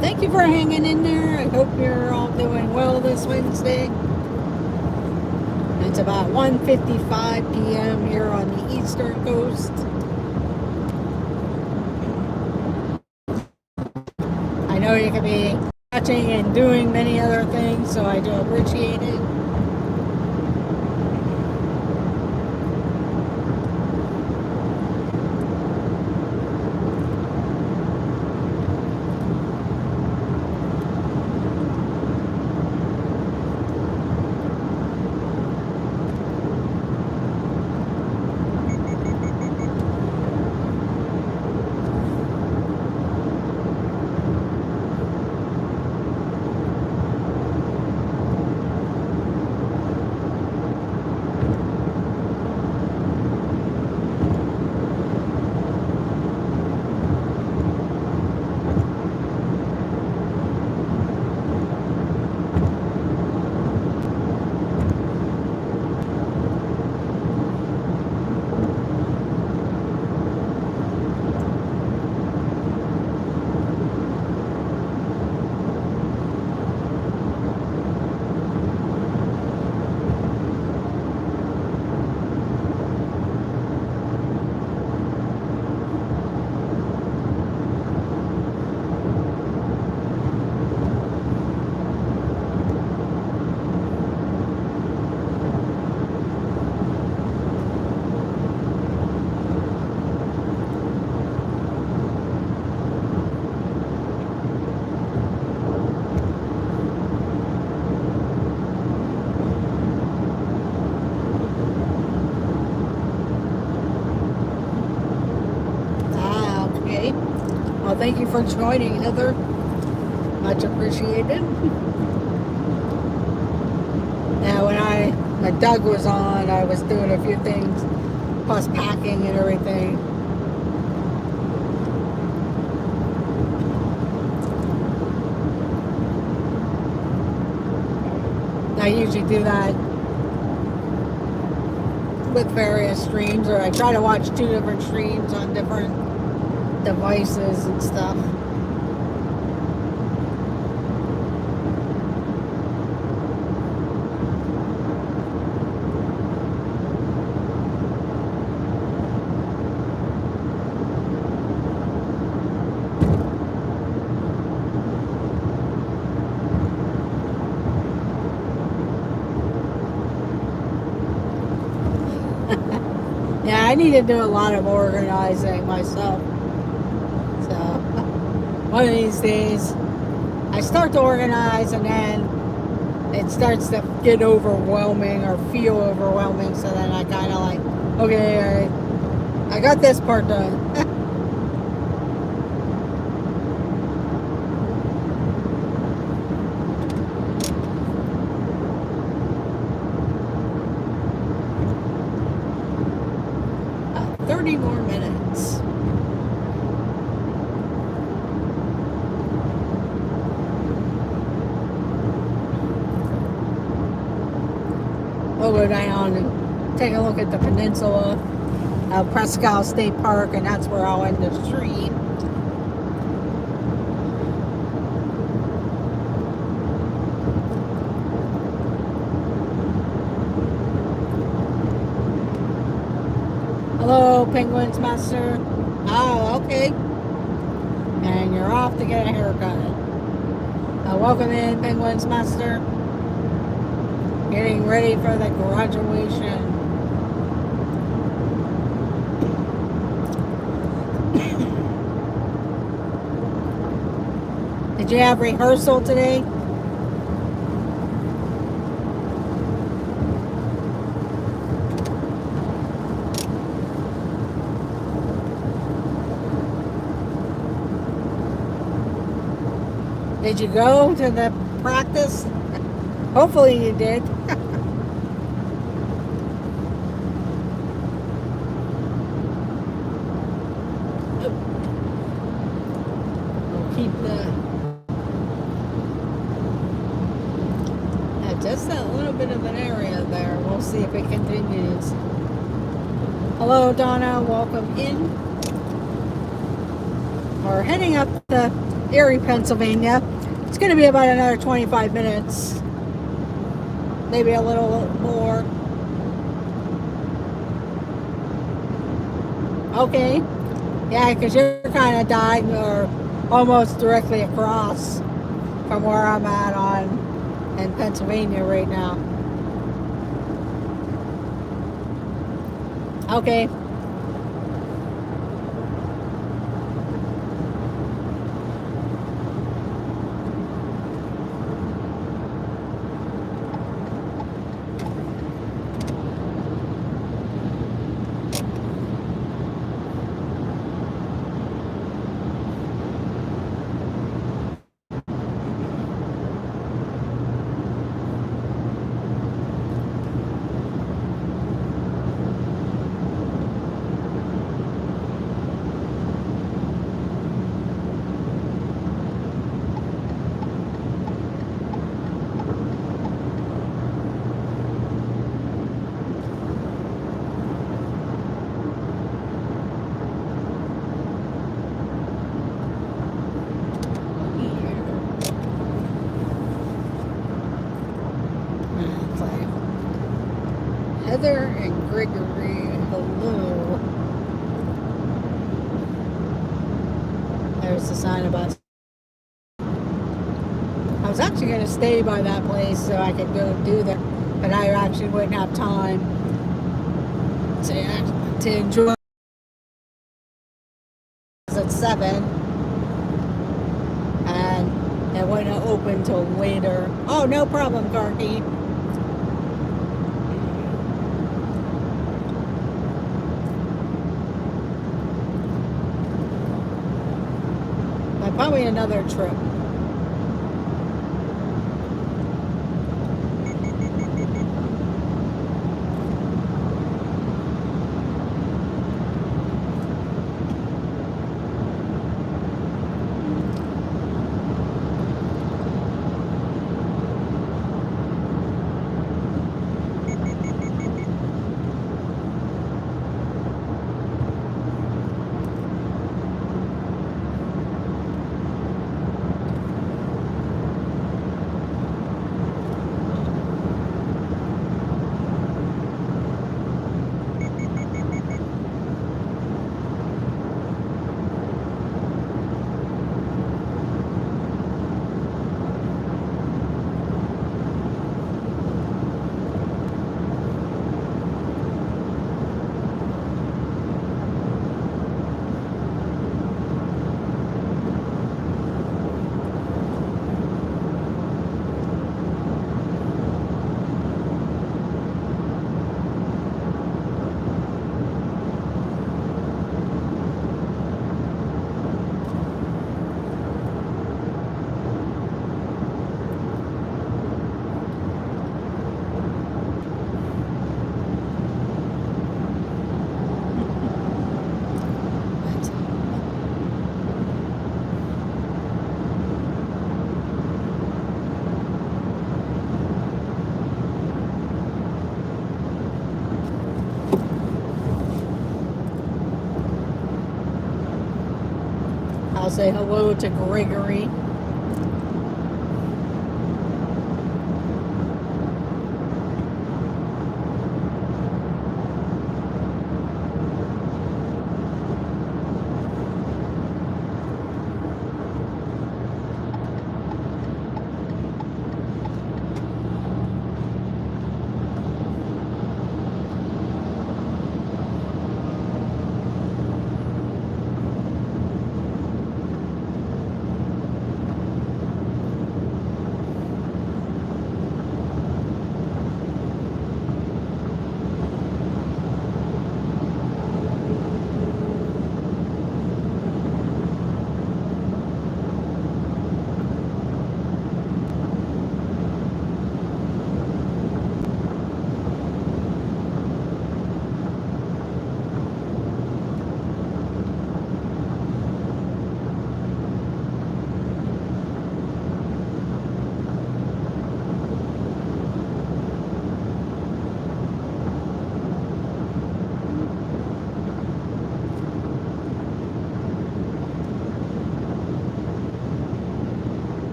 Thank you for hanging in there. I hope you're all doing well this Wednesday. It's about 1:55 p.m. here on the Eastern Coast. I know you can be watching and doing many other things, so I do appreciate it. Well, thank you for joining, Heather. Much appreciated. Now, when Doug was on, I was doing a few things, plus packing and everything. I usually do that with various streams, or I try to watch 2 different streams on different devices and stuff. Yeah, I need to do a lot of organizing myself. So one of these days, I start to organize and then it starts to get overwhelming or feel overwhelming. So then I kind of like, okay, I got this part done. 30 more minutes. We'll go down and take a look at the peninsula of Prescott State Park, and that's where I'll end the stream. Hello, Penguins Master. Oh, okay. And you're off to get a haircut. Welcome in, Penguins Master. Getting ready for the graduation. Did you have rehearsal today? Did you go to the practice? Hopefully you did. We'll keep just that little bit of an area there. We'll see if it continues. Hello, Donna. Welcome in. We're heading up to Erie, Pennsylvania. It's going to be about another 25 minutes. Maybe a little more. Okay. Yeah, because you're kind of dying or almost directly across from where I'm at in Pennsylvania right now. Okay. Heather and Gregory, hello. There's the sign of us. I was actually going to stay by that place so I could go do that, but I actually wouldn't have time to enjoy at 7, and it wouldn't open till later. Oh, no problem, Garky. Probably another trip. I'll say hello to Gregory.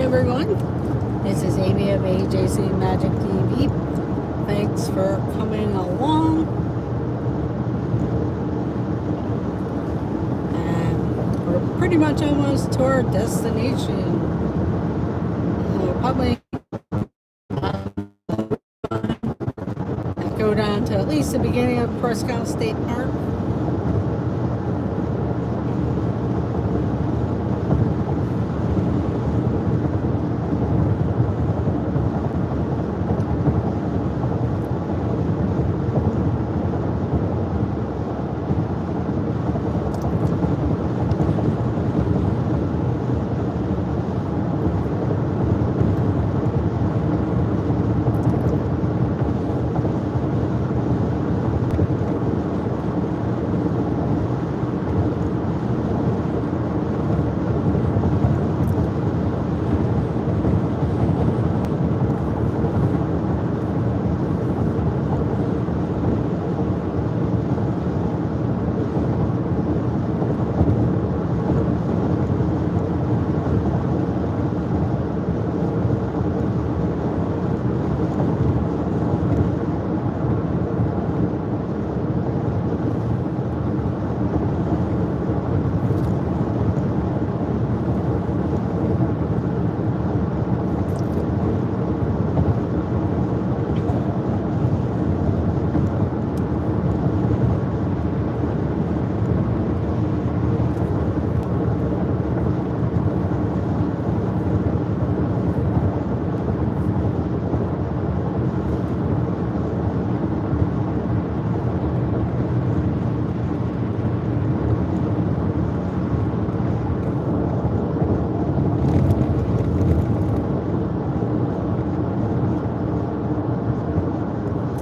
everyone. This is Amy of AJC Magic TV. Thanks for coming along. And we're pretty much almost to our destination. We'll probably go down to at least the beginning of Prescott State Park.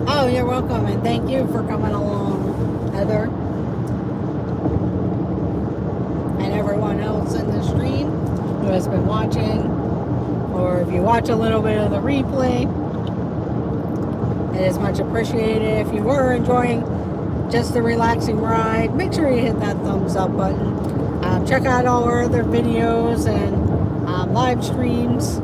Oh, you're welcome, and thank you for coming along, Heather. And everyone else in the stream who has been watching, or if you watch a little bit of the replay, it is much appreciated. If you were enjoying just the relaxing ride, make sure you hit that thumbs up button. Check out all our other videos and live streams.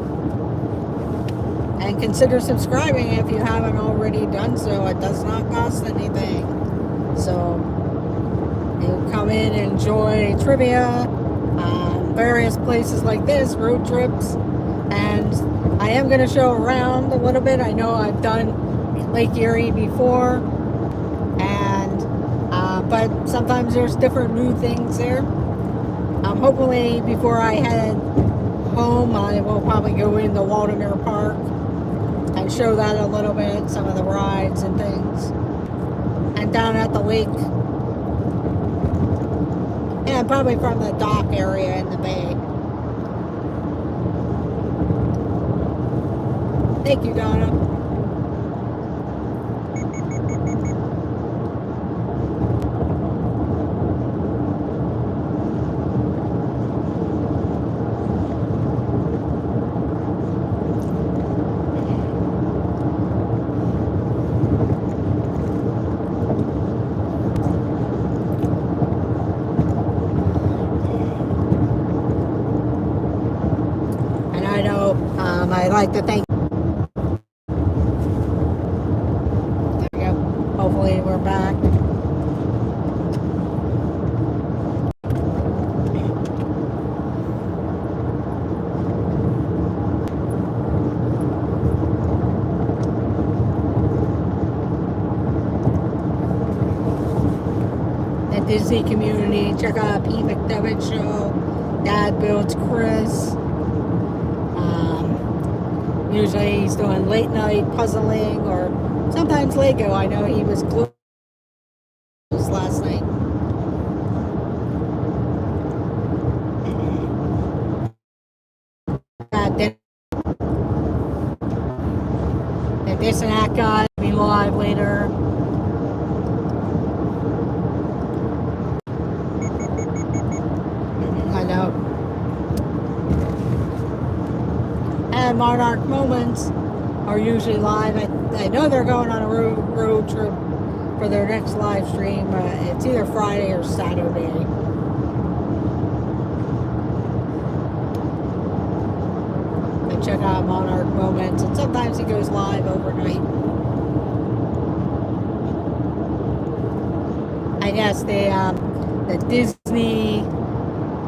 And consider subscribing if you haven't already done so. It does not cost anything. So you come in and enjoy trivia, various places like this, road trips. And I am going to show around a little bit. I know I've done Lake Erie before. And but sometimes there's different new things there. Hopefully before I head home, I will probably go into Waldemere Park and show that a little bit, some of the rides and things. And down at the lake. And probably from the dock area in the bay. Thank you, Donna. I'd like to thank. There we go. Hopefully we're back. The Disney community. Check out Pete McDevitt show. Dad Builds Chris. Usually he's doing late night puzzling or sometimes Lego. I know he was closed last night. This and that guy will be live later. I know. And Monarch Moments are usually live. I know they're going on a road trip for their next live stream. It's either Friday or Saturday. check out Monarch Moments, and sometimes he goes live overnight. I guess the Disney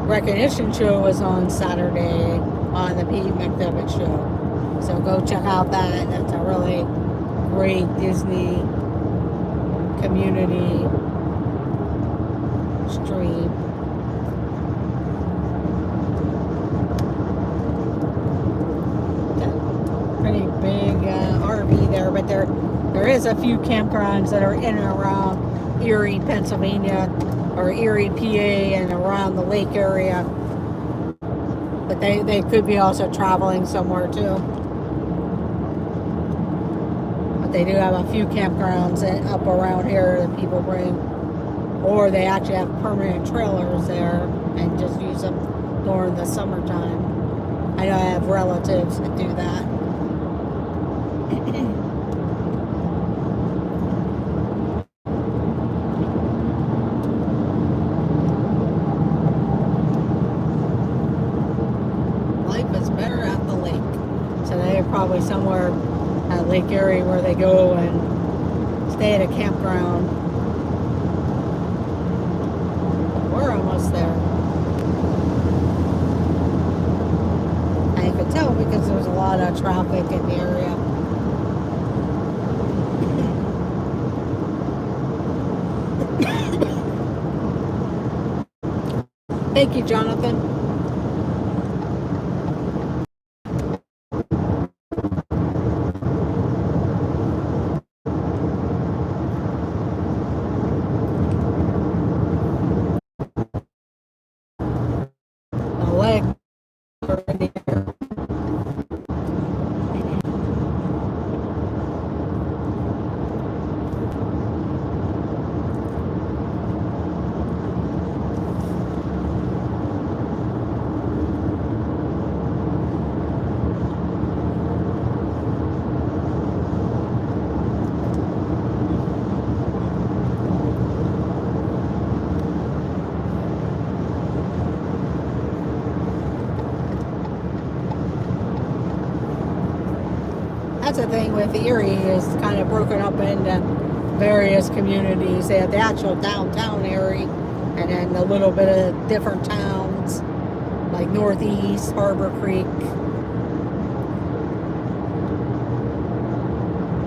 recognition show was on Saturday on the Pete McDevitt show. So go check out that. That's a really great Disney community stream. Pretty big RV there, but there is a few campgrounds that are in and around Erie, Pennsylvania, or Erie, PA, and around the lake area. But they could be also traveling somewhere too. But they do have a few campgrounds up around here that people bring, or they actually have permanent trailers there and just use them during the summertime. I know I have relatives that do that. Life is better at the lake. So they're probably somewhere at Lake Erie where they go and stay at a campground. We're almost there. I can tell because there's a lot of traffic in the area. Thank you, Jonathan. The leg in the air. That's the thing with Erie, is kind of broken up into various communities. They have the actual downtown Erie, and then a little bit of different towns like Northeast, Harbor Creek.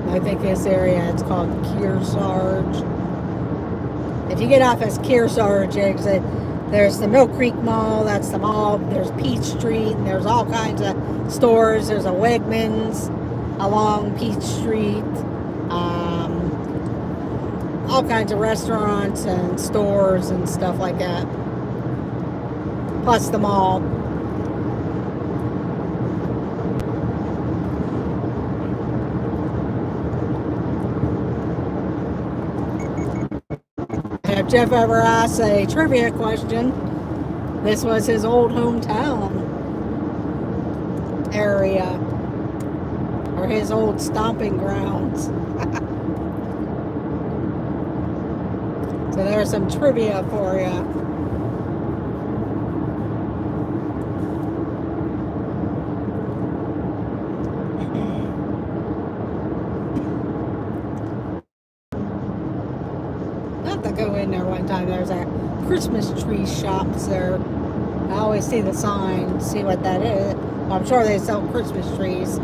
I think this area, it's called Kearsarge. If you get off as Kearsarge exit, there's the Mill Creek Mall, that's the mall. There's Peach Street, and there's all kinds of stores. There's a Wegmans along Peach Street, all kinds of restaurants and stores and stuff like that, plus the mall. And if Jeff ever asks a trivia question, this was his old hometown area, or his old stomping grounds. So there's some trivia for you. Not to go in there one time. There's a Christmas tree shops there. I always see the sign, see what that is. Well, I'm sure they sell Christmas trees.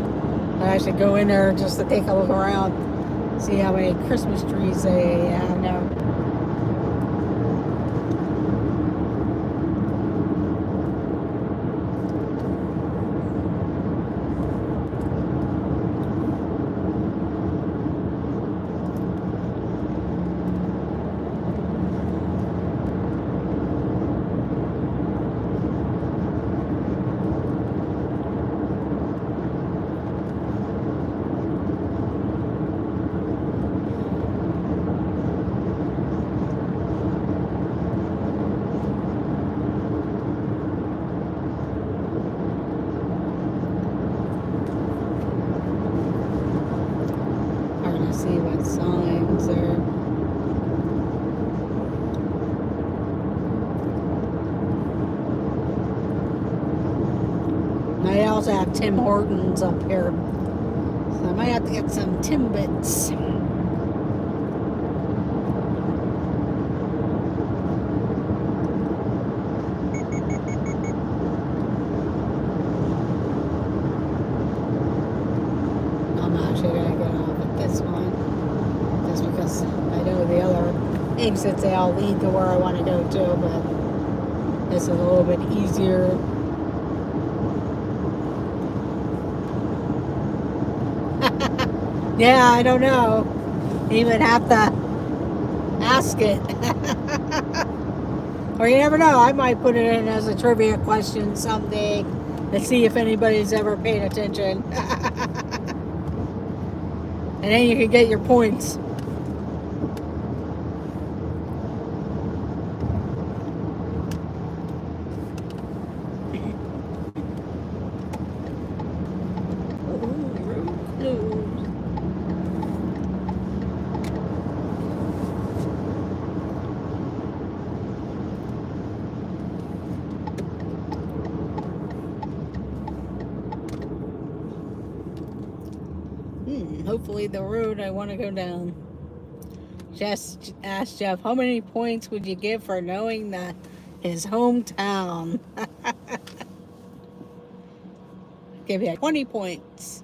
I should go in there just to take a look around, see how many Christmas trees they have there. I also have Tim Hortons up here. So I might have to get some Timbits. I'm actually going to get off at this one. Just because I know the other exits they all lead to where I want to go to, but this is a little bit easier. Yeah, I don't know. You even have to ask it. Or you never know. I might put it in as a trivia question someday to see if anybody's ever paid attention. And then you can get your points. Hopefully the road I want to go down. Just asked Jeff, how many points would you give for knowing that his hometown? Give you 20 points.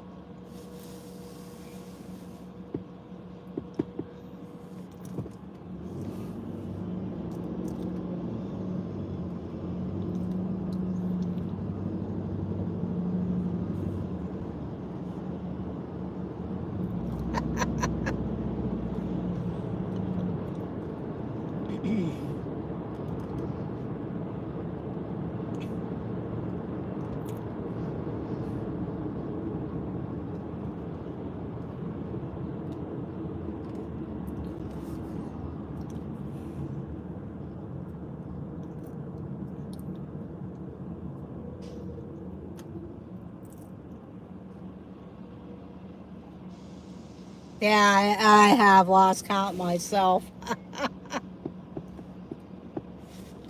Yeah, I have lost count myself.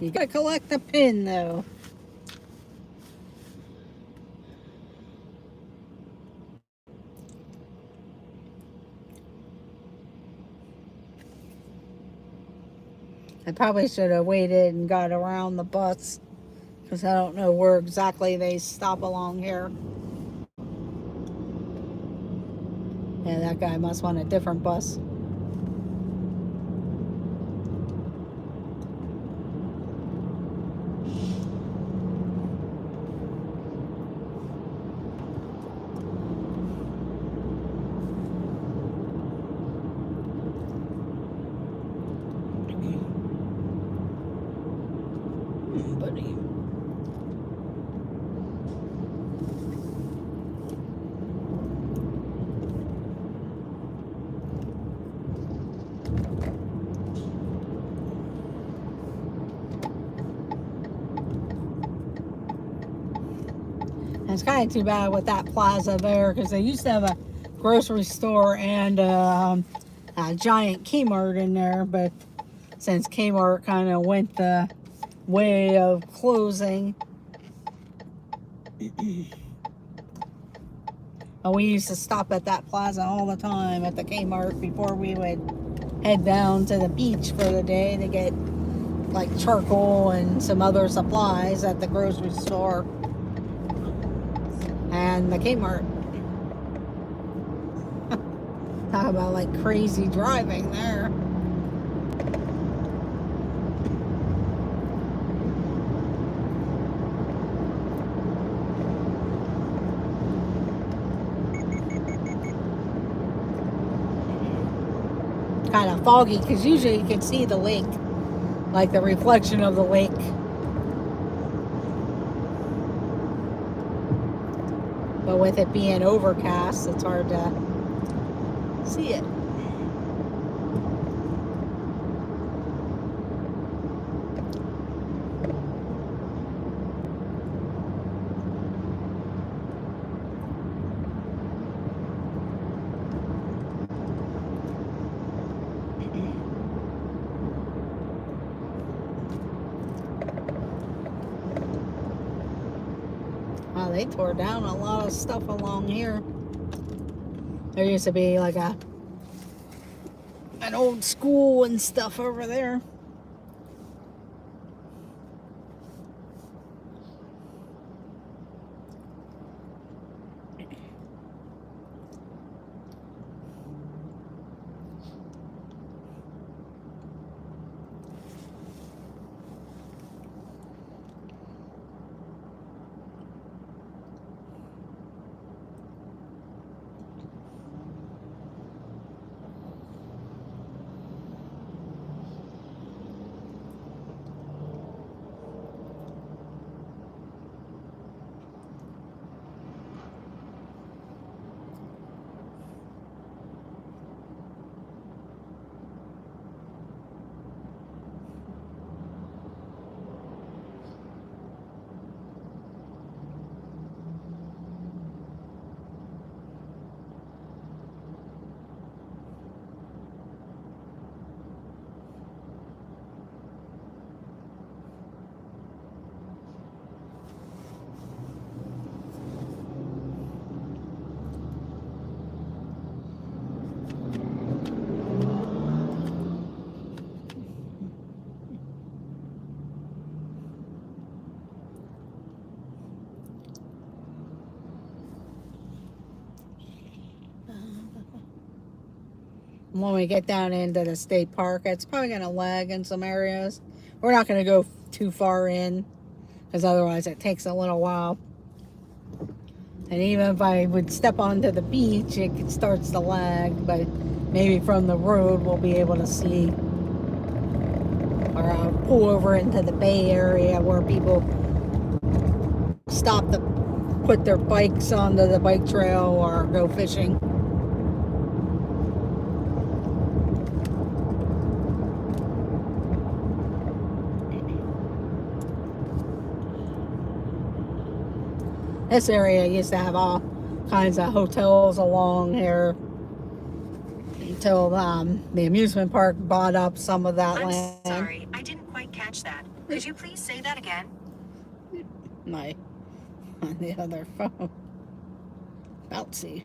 You gotta collect the pin though. I probably should have waited and got around the bus because I don't know where exactly they stop along here. Yeah, that guy must want a different bus. Buddy. It's kind of too bad with that plaza there because they used to have a grocery store and a giant Kmart in there, but since Kmart kind of went the way of closing, we used to stop at that plaza all the time at the Kmart before we would head down to the beach for the day to get like charcoal and some other supplies at the grocery store and the Kmart. Talk about like crazy driving there. Kind of foggy because usually you can see the lake, like the reflection of the lake. But with it being overcast, it's hard to see it. Yeah, they tore down a lot of stuff along here. There used to be like an old school and stuff over there. When we get down into the state park, it's probably going to lag in some areas. We're not going to go too far in because otherwise it takes a little while. And even if I would step onto the beach, it starts to lag, but maybe from the road we'll be able to see. Or I'll pull over into the Bay Area where people stop to put their bikes onto the bike trail or go fishing. This area used to have all kinds of hotels along here until the amusement park bought up some of that land. I'm sorry, I didn't quite catch that. Could you please say that again? My on the other phone. Bouncy.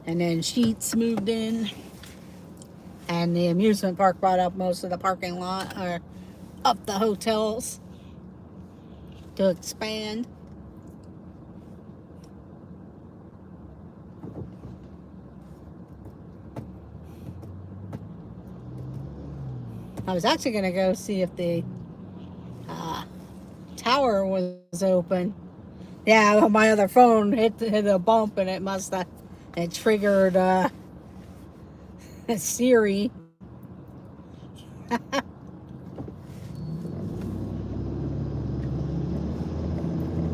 And then Sheets moved in, and the amusement park bought up most of the parking lot, or up the hotels to expand. I was actually going to go see if the tower was open. Yeah, my other phone hit a bump and it must have triggered Siri.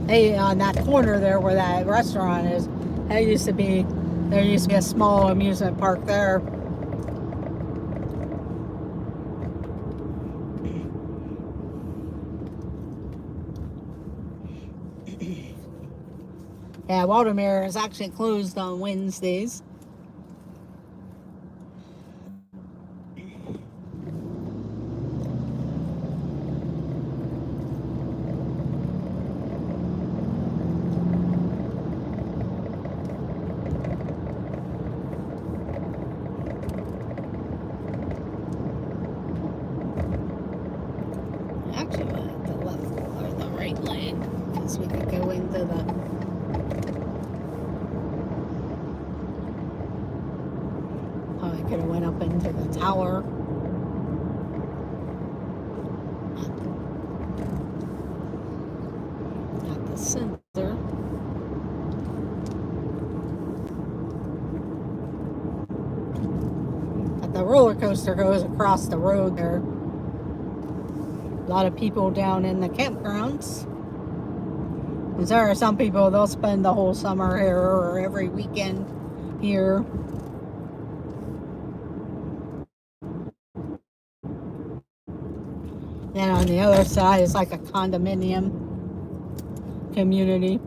Hey, on that corner there where that restaurant is, there used to be a small amusement park there. Yeah, Waldameer is actually closed on Wednesdays. Actually, the left or the right lane, because we could go into the. I could have went up into the tower. At the center. But the roller coaster goes across the road there. A lot of people down in the campgrounds. Because there are some people, they'll spend the whole summer here or every weekend here. Then on the other side is like a condominium community.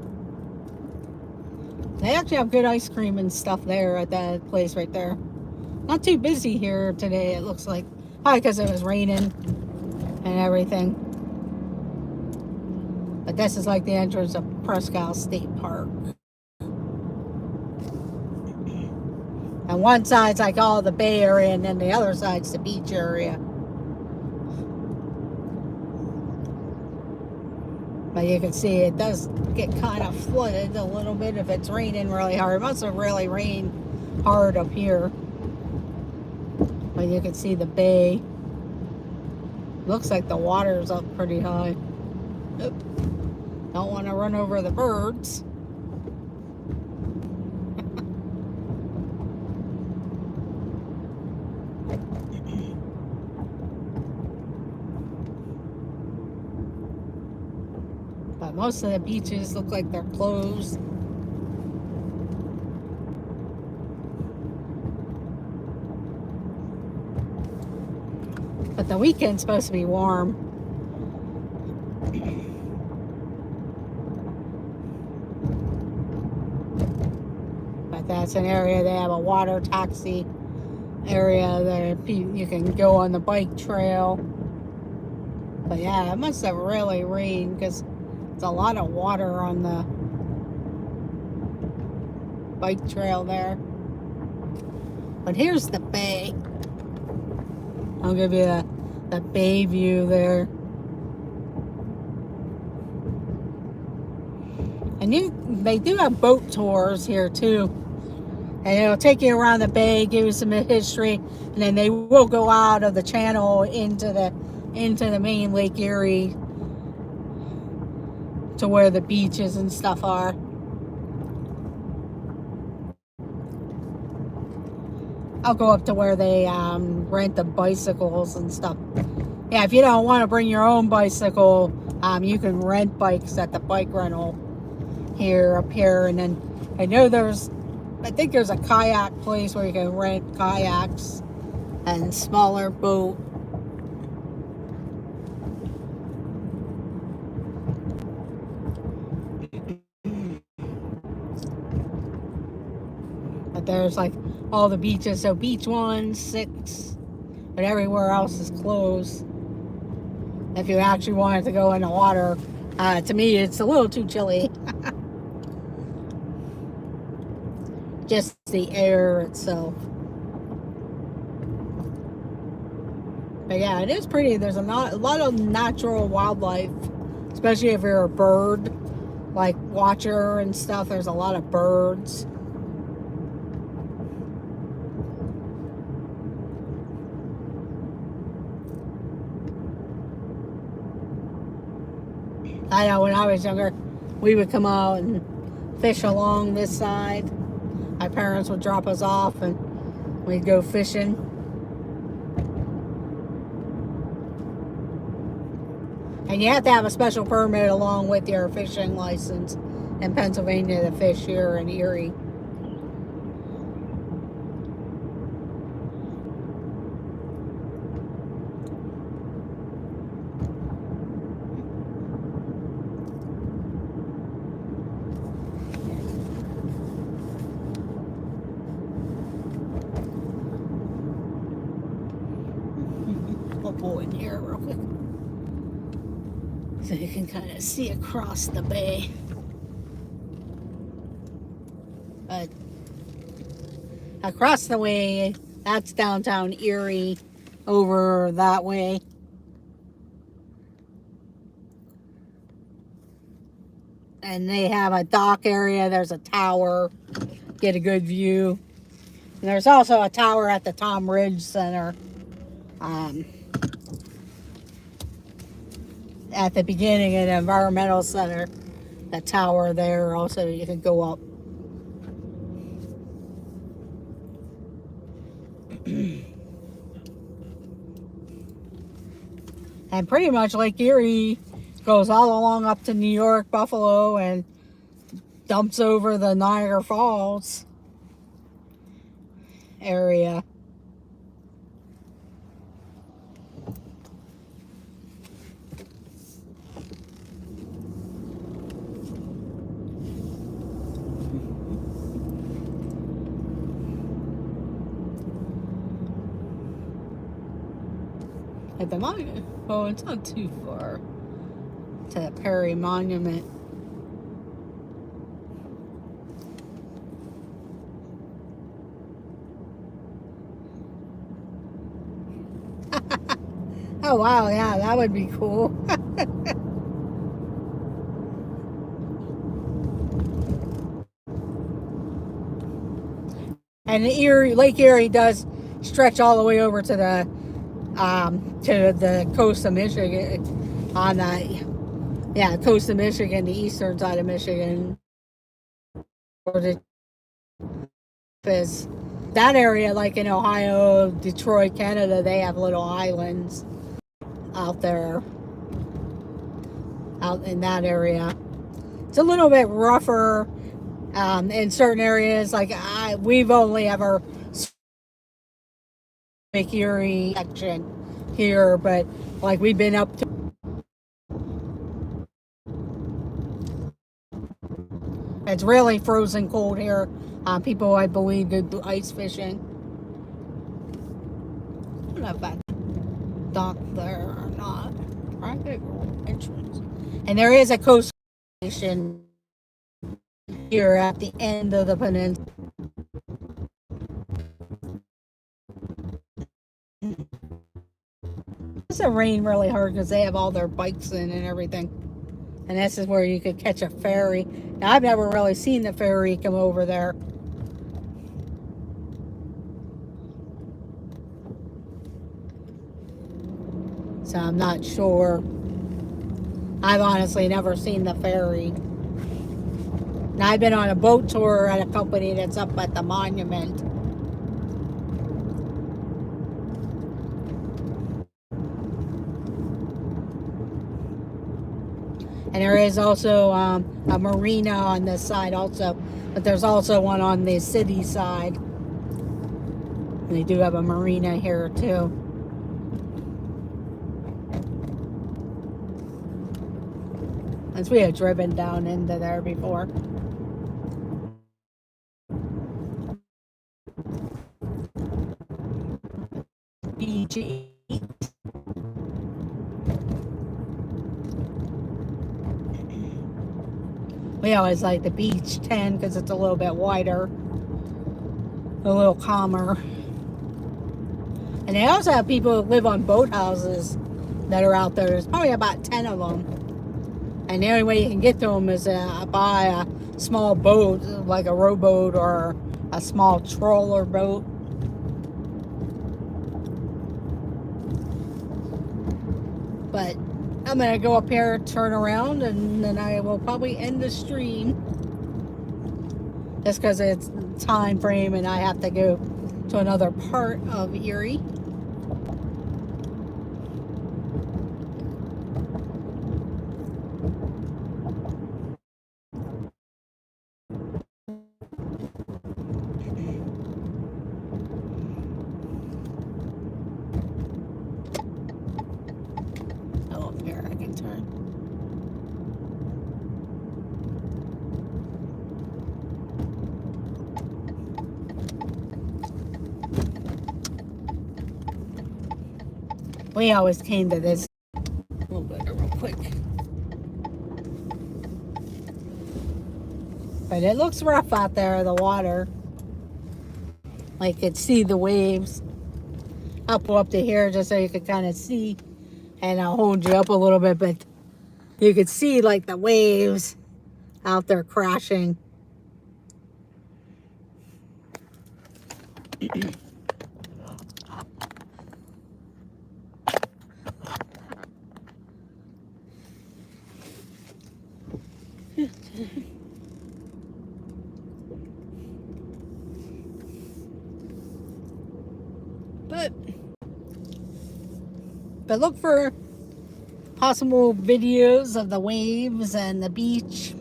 They actually have good ice cream and stuff there at that place right there. Not too busy here today, it looks like. Probably because it was raining and everything. But this is like the entrance of Prescott State Park. And one side's like all the Bay Area, and then the other side's the beach area. But you can see it does get kind of flooded a little bit if it's raining really hard. It must have really rained hard up here. But you can see the bay. Looks like the water's up pretty high. Oop. Don't want to run over the birds. But most of the beaches look like they're closed. But the weekend's supposed to be warm. But that's an area, they have a water taxi area there. You can go on the bike trail. But yeah, it must have really rained because there's a lot of water on the bike trail there. But here's the bay. I'll give you the bay view there. And they do have boat tours here too. And it'll take you around the bay, give you some history, and then they will go out of the channel into the main Lake Erie to where the beaches and stuff are. I'll go up to where they rent the bicycles and stuff. Yeah, if you don't want to bring your own bicycle, you can rent bikes at the bike rental up here. And then I think there's a kayak place where you can rent kayaks and smaller boat. But there's like all the beaches. So beach 1, 6, but everywhere else is closed. If you actually wanted to go in the water, to me it's a little too chilly. Just the air itself. But yeah, it is pretty. There's a lot of natural wildlife, especially if you're a bird like watcher and stuff. There's a lot of birds. I know when I was younger, we would come out and fish along this side. My parents would drop us off and we'd go fishing. And you have to have a special permit along with your fishing license in Pennsylvania to fish here in Erie. I'll pull in here real quick so you can kind of see across the bay. But across the way, that's downtown Erie, over that way. And they have a dock area. There's a tower. Get a good view. And there's also a tower at the Tom Ridge Center. At the beginning of the environmental center, the tower there also, you can go up. And pretty much Lake Erie goes all along up to New York, Buffalo, and dumps over the Niagara Falls area. At the moment, well, it's not too far. to the Perry Monument. Oh wow, yeah, that would be cool. And the Erie, Lake Erie does stretch all the way over to the coast of Michigan, on the coast of Michigan, the eastern side of Michigan, or the is that area, like in Ohio, Detroit, Canada, they have little islands out there, out in that area. It's a little bit rougher in certain areas. Like we've only ever Lake Erie section here, but like we've been up to. It's really frozen cold here. People, I believe, do ice fishing. I don't know if that's dock there or not. Private entrance. And there is a coast station here at the end of the peninsula. It's gonna rain really hard because they have all their bikes in and everything. And this is where you could catch a ferry. Now, I've never really seen the ferry come over there. So I'm not sure. I've honestly never seen the ferry. Now, I've been on a boat tour at a company that's up at the monument. And there is also a marina on this side also. But there's also one on the city side. And they do have a marina here too. As we had driven down into there before. BG. We always like the beach 10 because it's a little bit wider, a little calmer. And they also have people that live on boathouses that are out there. There's probably about 10 of them. And the only way you can get to them is by a small boat, like a rowboat or a small trawler boat. But I'm going to go up here, turn around, and then I will probably end the stream. Just because it's time frame and I have to go to another part of Erie. Oh, up here I can turn. We always came to this a little bit real quick. But it looks rough out there, the water. Like you could see the waves. I'll pull up to here just so you could kind of see. And I'll hold you up a little bit, but you could see like the waves out there crashing. But look for possible videos of the waves and the beach.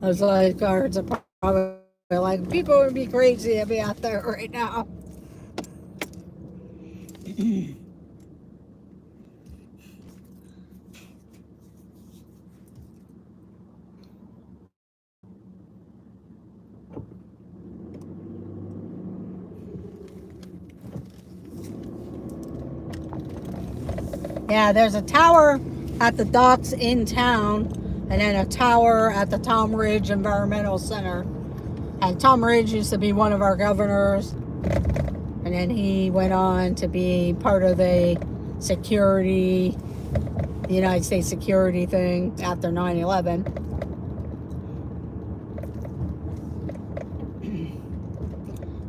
Those lifeguards are probably like, people would be crazy to be out there right now. Yeah, there's a tower at the docks in town, and then a tower at the Tom Ridge Environmental Center. And Tom Ridge used to be one of our governors, and then he went on to be part of the United States security thing after 9/11.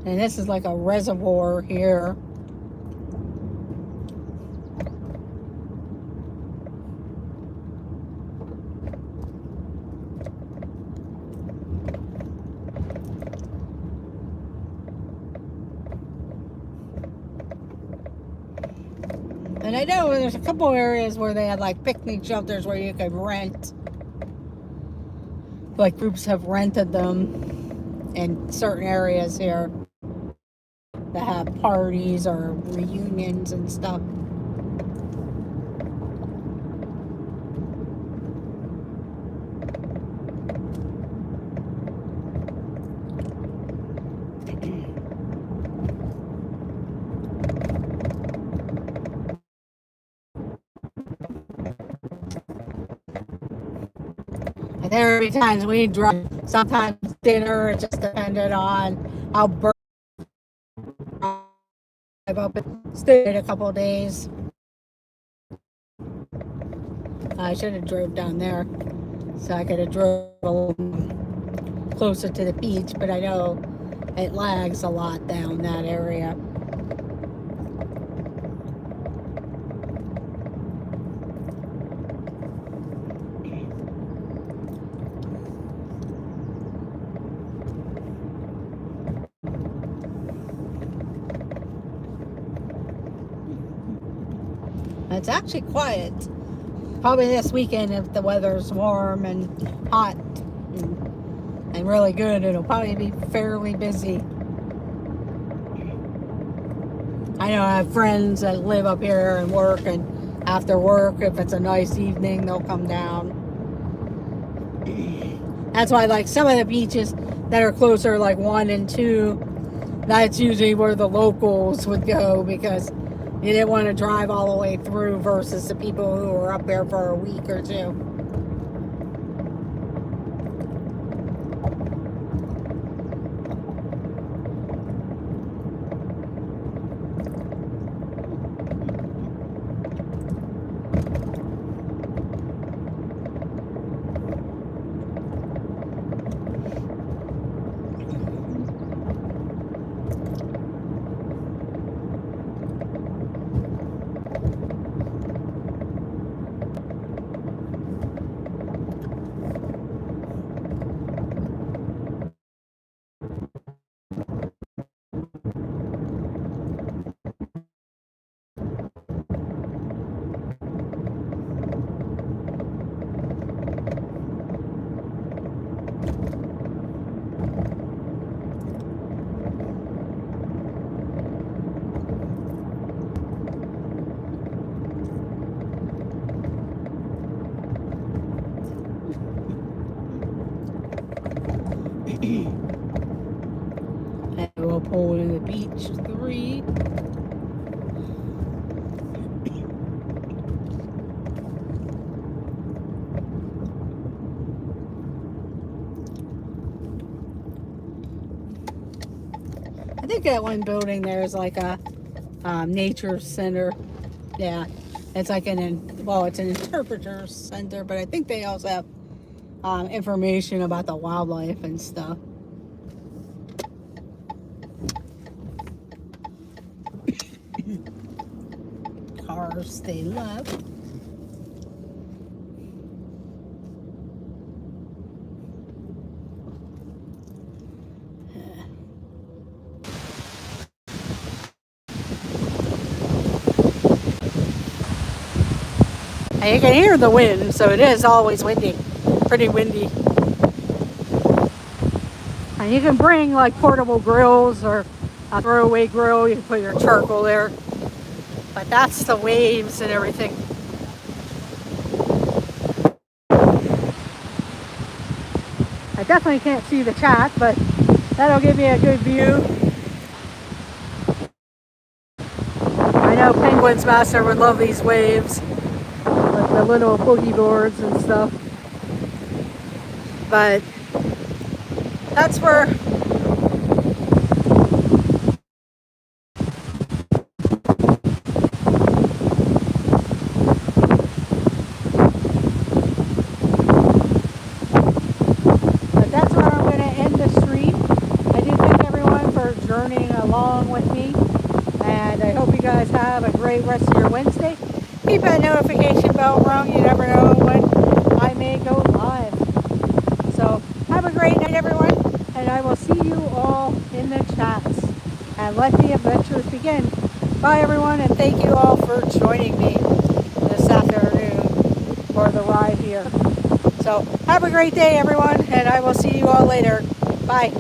And this is like a reservoir here. And I know there's a couple areas where they had like picnic shelters where you could rent. Like groups have rented them in certain areas here that have parties or reunions and stuff. And there would be times we drive, sometimes dinner, it just depended on how bird drive up and stayed a couple of days. I should have drove down there, so I could have drove a little closer to the beach, but I know it lags a lot down that area. It's actually quiet. Probably this weekend, if the weather's warm and hot and really good, it'll probably be fairly busy. I know I have friends that live up here and work, and after work, if it's a nice evening, they'll come down. That's why, like, some of the beaches that are closer, like 1 and 2, that's usually where the locals would go, because you didn't want to drive all the way through versus the people who were up there for a week or two. And we'll pull in the beach 3. I think that one building there is like a nature center. Yeah, it's like it's an interpreter center, but I think they also have information about the wildlife and stuff. Cars stay left. And you can hear the wind, so it is always windy, pretty windy. And you can bring like portable grills or a throwaway grill. You can put your charcoal there. But that's the waves and everything. I definitely can't see the chat, but that'll give me a good view. I know Penguins master would love these waves. Like the little boogie boards and stuff. But that's where I'm going to end the stream. I do thank everyone for journeying along with me, and I hope you guys have a great rest of your Wednesday. Keep that notification bell rung. You never know when I may go live. So have a great night, everyone, and I will see you all in the chats. And let the adventures begin. Bye, everyone, and thank you all for joining me this afternoon for the ride here. So have a great day, everyone, and I will see you all later. Bye.